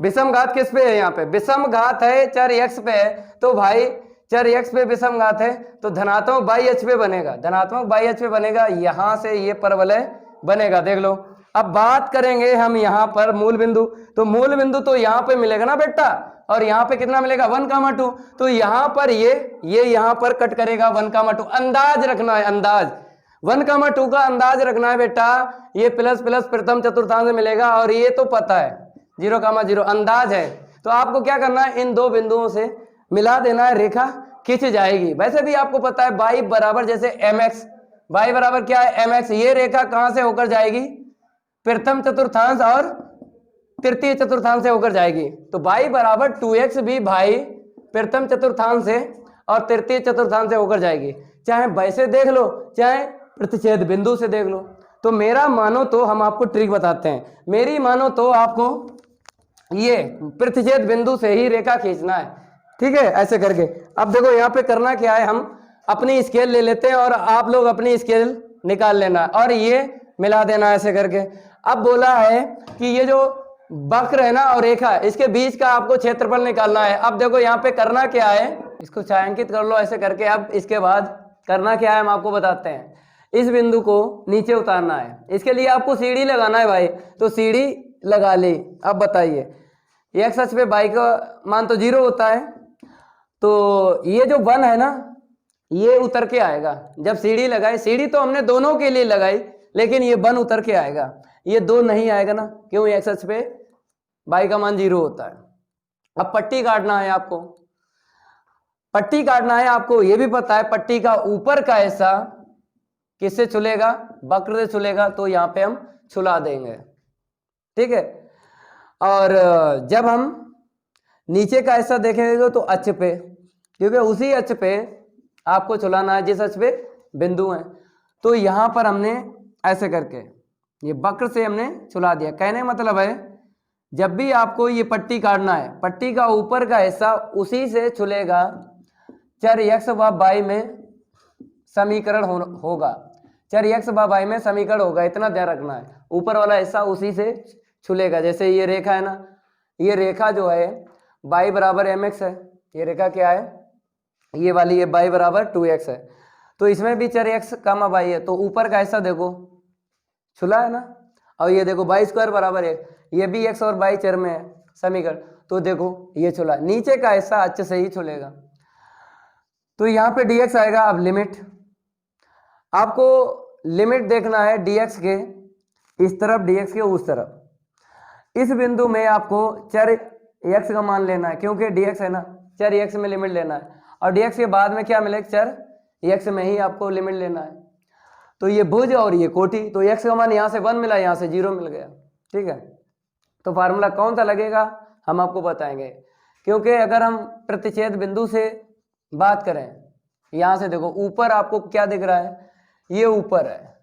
S1: विषम घात किस पे है, यहाँ पे विषम घात है चर x पे है, तो भाई चर x पे विषम घात है तो धनात्मक y अक्ष पे बनेगा, धनात्मक y अक्ष पे बनेगा, यहाँ से ये परवलय बनेगा, देख लो। अब बात करेंगे हम यहाँ पर मूल बिंदु, तो मूल बिंदु तो यहाँ पे मिलेगा ना बेटा, और यहाँ पे कितना मिलेगा 1,2, तो यहाँ पर ये यहाँ पर कट करेगा 1,2। अंदाज रखना है, अंदाज 1,2 का अंदाज रखना है बेटा, ये प्लस प्लस प्रथम चतुर्थांश मिलेगा, और ये तो पता है 0,0 अंदाज है। तो आपको क्या करना है, इन दो बिंदुओं से मिला देना है, रेखा खींच जाएगी। वैसे भी आपको पता है y बराबर जैसे mx, y बराबर क्या है mx, ये रेखा कहां से होकर जाएगी, प्रथम चतुर्थांश और तृतीय चतुर्थांश से होकर जाएगी। तो y बराबर 2x भी भाई प्रथम चतुर्थांश से और तृतीय चतुर्थांश से होकर जाएगी, चाहे वैसे देख लो चाहे प्रतिच्छेद बिंदु से देख लो। तो मेरा मानो तो हम आपको ट्रिक बताते हैं, मेरी मानो तो आपको ये प्रतिच्छेद बिंदु से ही रेखा खींचना है, ठीक है, ऐसे करके। अब देखो यहाँ पे करना क्या है, हम अपनी स्केल ले लेते हैं और आप लोग अपनी स्केल निकाल लेना और ये मिला देना ऐसे करके। अब बोला है कि ये जो वक्र है ना और रेखा, इसके बीच का आपको क्षेत्रफल निकालना है। अब देखो यहाँ पे करना क्या है, इसको छायांकित कर लो ऐसे करके। अब इसके बाद करना क्या है हम आपको बताते हैं, इस बिंदु को नीचे उतारना है, इसके लिए आपको सीढ़ी लगाना है भाई, तो सीढ़ी लगा ली। अब बताइए x अक्ष पे y का मान तो 0 होता है, तो ये जो 1 है ना ये उतर के आएगा जब सीढ़ी लगाई, सीढ़ी तो हमने दोनों के लिए लगाई लेकिन ये 1 उतर के आएगा, ये 2 नहीं आएगा ना, क्यों, x अक्ष पे y का मान 0 होता है। अब पट्टी काटना है आपको, पट्टी काटना है आपको, ये भी पता है पट्टी का ऊपर का हिस्सा किससे छुलेगा, वक्र से छुलेगा, तो यहाँ पे हम छुला देंगे, ठीक है। और जब हम नीचे का हिस्सा देखेंगे तो अक्ष पे, क्योंकि उसी अक्ष पे आपको छुलाना है जिस अक्ष पे बिंदु है। तो यहाँ पर हमने ऐसे करके ये वक्र से हमने छुला दिया। कहने मतलब है जब भी आपको ये पट्टी काटना है, पट्टी का ऊपर का हिस्सा उसी से छुलेगा, चर x व y में समीकरण होगा, चर x व y में समीकरण होगा, इतना ध्यान रखना है। ऊपर वाला हिस्सा उसी से छुलेगा, जैसे ये रेखा है ना, ये रेखा जो है y बराबर mx है, ये रेखा क्या है, ये वाली ये y बराबर 2x है, तो इसमें भी चर x कामा y है, तो ऊपर का हिस्सा देखो छुला है ना, और ये देखो y² बराबर 1, ये भी x और y चर में है समीकरण, तो देखो ये छुला, नीचे का हिस्सा अच्छे से ही छुलेगा, तो यहाँ पे dx आएगा। अब लिमिट, आपको लिमिट देखना है dx के इस तरफ, dx के उस तरफ। इस बिंदु में आपको चर x का मान लेना है, क्योंकि dx है ना, चर x में लिमिट लेना है, और dx के बाद में क्या मिलेगा, चर x में ही आपको लिमिट लेना है। तो ये भुज और ये कोटि, तो x का मान यहाँ से 1 मिला, यहाँ से 0 मिल गया, ठीक है। तो फार्मूला कौन सा लगेगा हम आपको बताएंगे, क्योंकि अगर हम प्रतिच्छेद बिंदु से बात करें, यहाँ से देखो ऊपर आपको क्या दिख रहा है, ये ऊपर है,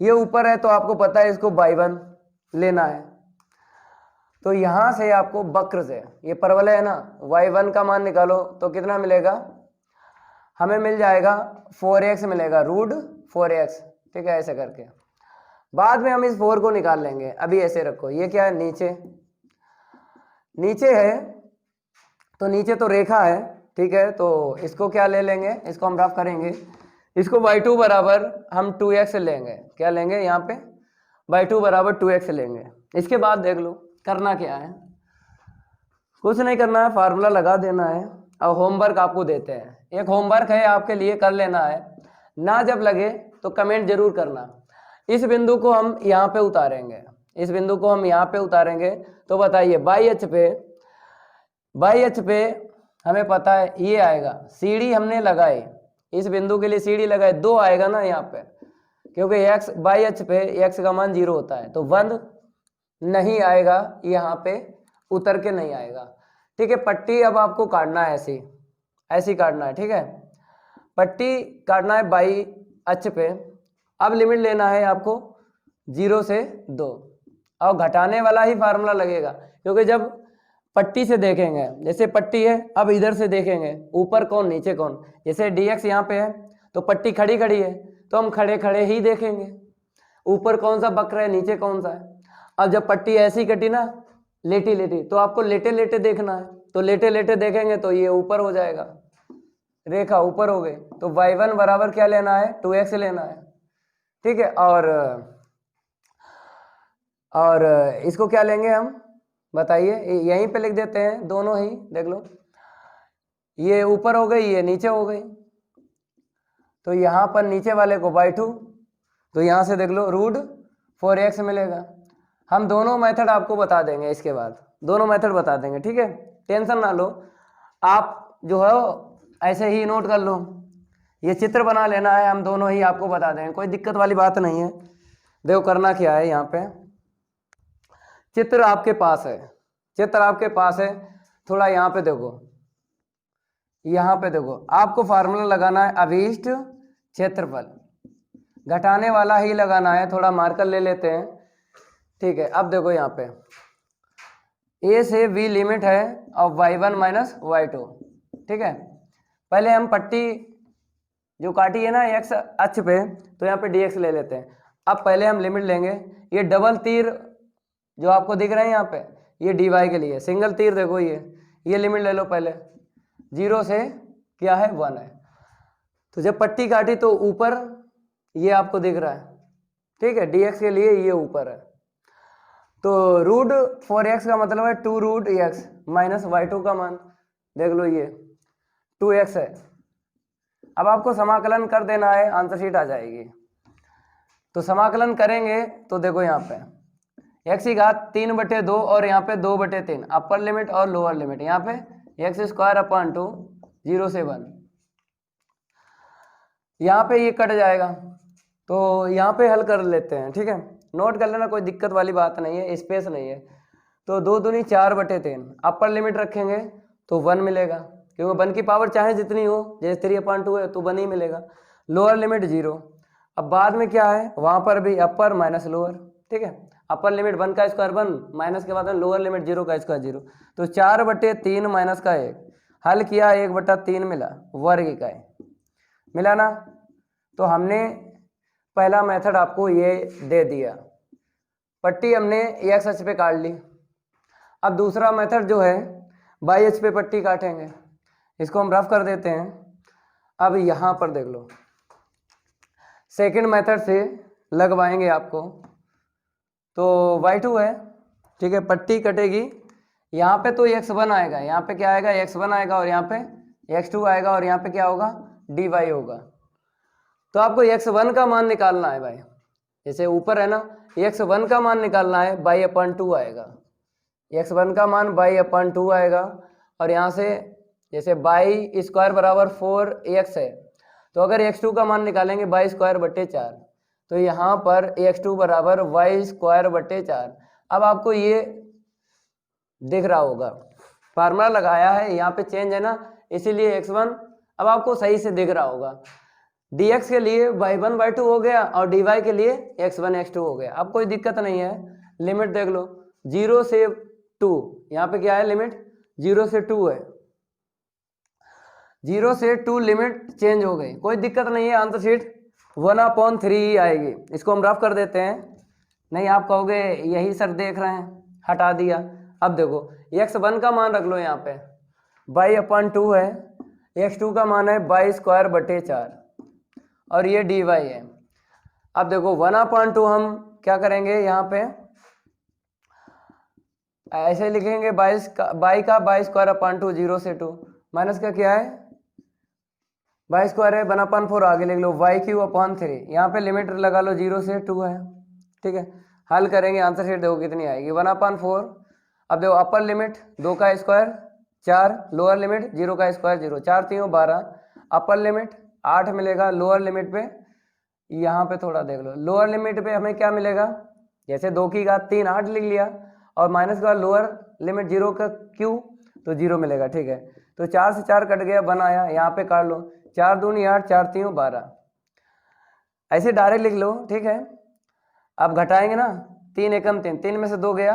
S1: ये ऊपर है, तो आपको पता है इसको y1 लेना है, तो यहाँ से आपको वक्र से, ये परवलय है ना, y1 का मान निकालो तो कितना मिलेगा, हमें मिल जाएगा 4x मिलेगा, √4x, ठीक है, ऐसे करके। बाद में हम इस 4 को निकाल लेंगे, अभी ऐसे रखो। ये क्या है, नीचे, नीचे है, तो नीचे तो रेखा है, ठीक है, तो इसको क्या ले लेंगे, इसको हम रफ करेंगे, इसको y2 बराबर हम 2x लेंगे, क्या लेंगे यहाँ पे, y2 बराबर 2x लेंगे। इसके बाद देख लो करना क्या है, कुछ नहीं करना है, फार्मूला लगा देना है। अब होमवर्क आपको देते हैं, एक होमवर्क है आपके लिए, कर लेना है ना, जब लगे तो कमेंट जरूर करना। इस बिंदु को हम यहाँ पे उतारेंगे, इस बिंदु को हम यहाँ पे उतारेंगे, तो बताइए बाई एच पे हमें पता है ये आएगा, सीढ़ी हमने लगाई, इस बिंदु के लिए सीढ़ी लगाई, 2 आएगा ना यहाँ पे, क्योंकि x बाई एच पे x का मान 0 होता है, तो 1 नहीं आएगा, यहाँ पे उतर के नहीं आएगा। ठीक है, पट्टी अब आपको काटना है, ऐसी काटना है। ठीक है, पट्टी काटना है बाई एच पे। अब लिमिट लेना है आपको 0 से 2, और घटाने वाला ही फार्मूला लगेगा, क्योंकि जब पट्टी से देखेंगे, जैसे पट्टी है, अब इधर से देखेंगे ऊपर कौन नीचे कौन, जैसे dx यहाँ पे है तो पट्टी खड़ी खड़ी है, तो हम खड़े खड़े ही देखेंगे ऊपर कौन सा वक्र है नीचे कौन सा है। अब जब पट्टी ऐसी कटी ना लेटी लेटी, तो आपको लेटे लेटे देखना है, तो लेटे लेटे देखेंगे तो ये ऊपर हो जाएगा, रेखा ऊपर हो गई, तो y1 बराबर क्या लेना है, 2x लेना है। ठीक है, और इसको क्या लेंगे हम, बताइए, यहीं पे लिख देते हैं, दोनों ही देख लो, ये ऊपर हो गई ये नीचे हो गई, तो यहाँ पर नीचे वाले को बाई 2, तो यहाँ से देख लो √4x मिलेगा। हम दोनों मेथड आपको बता देंगे, इसके बाद दोनों मेथड बता देंगे। ठीक है, टेंशन ना लो, आप जो है ऐसे ही नोट कर लो, ये चित्र बना लेना है, हम दोनों ही आपको बता देंगे, कोई दिक्कत वाली बात नहीं है। देखो करना क्या है, यहाँ पे चित्र आपके पास है, चित्र आपके पास है, थोड़ा यहाँ पे देखो, यहाँ पे देखो, आपको फार्मूला लगाना है अभीष्ट क्षेत्रफल, घटाने वाला ही लगाना है, थोड़ा मार्कर ले लेते हैं। ठीक है, अब देखो यहाँ पे a से b लिमिट है और y1 माइनस y2। ठीक है, पहले हम पट्टी जो काटी है ना x अक्ष पे, तो यहाँ पे dx ले लेते हैं। अब पहले हम लिमिट लेंगे, ये डबल तीर जो आपको दिख रहे हैं यहाँ पे, ये dy के लिए, सिंगल तीर देखो, ये लिमिट ले लो पहले, 0 से क्या है 1 है, तो जब पट्टी काटी तो ऊपर ये आपको दिख रहा है। ठीक है, dx के लिए ये ऊपर है, तो √4x का मतलब है 2√x माइनस y2 का मान देख लो, ये 2x है। अब आपको समाकलन कर देना है, आंसर शीट आ जाएगी। तो समाकलन करेंगे तो देखो यहाँ पे x की घात 3/2 और यहाँ पे 2/3, अपर लिमिट और लोअर लिमिट, यहाँ पे x² 0 से 1, यहाँ पे ये कट जाएगा, तो यहाँ पे हल कर लेते हैं। ठीक है, नोट कर लेना, कोई दिक्कत वाली बात नहीं है, स्पेस नहीं है। तो 2 दूनी 4/3, अपर लिमिट रखेंगे तो 1 मिलेगा, क्योंकि 1 की पावर चाहे जितनी हो, जैसे 3/2 है तो 1 ही मिलेगा। लोअर लिमिट 0, अब बाद में क्या है, वहाँ पर भी अपर माइनस लोअर। ठीक है, अपर लिमिट 1 का स्क्वायर 1, माइनस के बाद में लोअर लिमिट 0 का स्क्वायर 0, तो 4/3 माइनस का 1, हल किया 1/3 मिला, वर्ग इकाई मिला ना। तो हमने पहला मेथड आपको ये दे दिया, पट्टी हमने x अक्ष पे काट ली। अब दूसरा मेथड जो है y अक्ष पे पट्टी काटेंगे, इसको हम रफ कर देते हैं। अब यहाँ पर देख लो, सेकंड मेथड से लगवाएंगे आपको, तो y2 है। ठीक है, पट्टी कटेगी, यहाँ पे तो x1 आएगा, यहाँ पे क्या आएगा, x1 आएगा, और यहाँ पे x2 आएगा, और यहाँ पे क्या होगा, dy होगा। तो आपको x1 का मान निकालना है भाई, जैसे ऊपर है ना, x1 का मान निकालना है, y/2 आएगा, x1 का मान y/2 आएगा, और यहाँ से जैसे y² बराबर 4x है, तो अगर x2 का मान निकालेंगे y²/4, तो यहाँ पर x2 बराबर y²/4। अब आपको ये दिख रहा होगा, फार्मूला लगाया है, यहाँ पे चेंज है ना, इसीलिए x1 अब आपको सही से दिख रहा होगा। dx के लिए y1 y2 हो गया, और dy के लिए x1 x2 हो गया। अब कोई दिक्कत नहीं है, लिमिट देख लो 0 से 2, यहाँ पे क्या है, लिमिट 0 से 2 है, 0 से 2 लिमिट चेंज हो गई, कोई दिक्कत नहीं है, आंसर शीट 1/3 ही आएगी। इसको हम रफ कर देते हैं, नहीं आप कहोगे यही सर देख रहे हैं, हटा दिया। अब देखो x1 का मान रख लो, यहाँ पे y/2 है, x2 का मान है y²/4, और ये dy है। अब देखो 1/2 हम क्या करेंगे, यहाँ पे ऐसे लिखेंगे, y का y² 0 से 2, माइनस का क्या है, वाई स्क्वायर है 1/4 आगे लिख लो y³/3। यहाँ पे लिमिट लगा लो 0 से 2 है, ठीक है। हल करेंगे आंसर शीट देखो कितनी आएगी 1/4। अब देखो अपर लिमिट 2 का स्क्वायर 4, लोअर लिमिट 0 का स्क्वायर 0, 4 3 12, अपर लिमिट 8 मिलेगा, लोअर लिमिट पे यहाँ पे थोड़ा देख लो, लोअर लिमिट पे हमें क्या मिलेगा, जैसे 2 की घात 3 8 लिख लिया, और माइनस का लोअर लिमिट 0 का क्यू तो 0 मिलेगा, ठीक है। तो 4 से 4 कट गया 1 आया, यहाँ पे काट लो 4 दूनी 8 4 3 12, ऐसे डायरेक्ट लिख लो, ठीक है। अब घटाएंगे ना 3 एकम 3, 3 में से 2 गया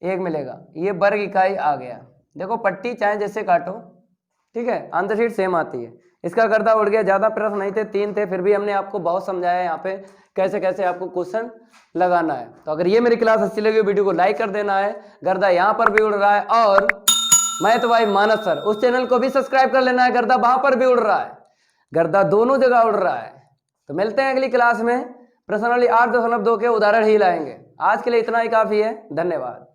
S1: 1 मिलेगा, ये वर्ग इकाई आ गया। देखो पट्टी चाहे जैसे काटो, ठीक है, आंसर शीट सेम आती है। इसका गर्दा उड़ गया, ज्यादा प्रश्न नहीं थे, 3 थे, फिर भी हमने आपको बहुत समझाया यहाँ पे कैसे कैसे आपको क्वेश्चन लगाना है। तो अगर ये मेरी क्लास अच्छी लगी वीडियो को लाइक कर देना है। गर्दा यहाँ पर भी उड़ रहा है, और मैं तो भाई मानस सर उस चैनल को भी सब्सक्राइब कर लेना है, गर्दा वहां पर भी उड़ रहा है, गर्दा दोनों जगह उड़ रहा है। तो मिलते हैं अगली क्लास में, प्रश्नावली 8.2 के उदाहरण ही लाएंगे। आज के लिए इतना ही काफी है, धन्यवाद।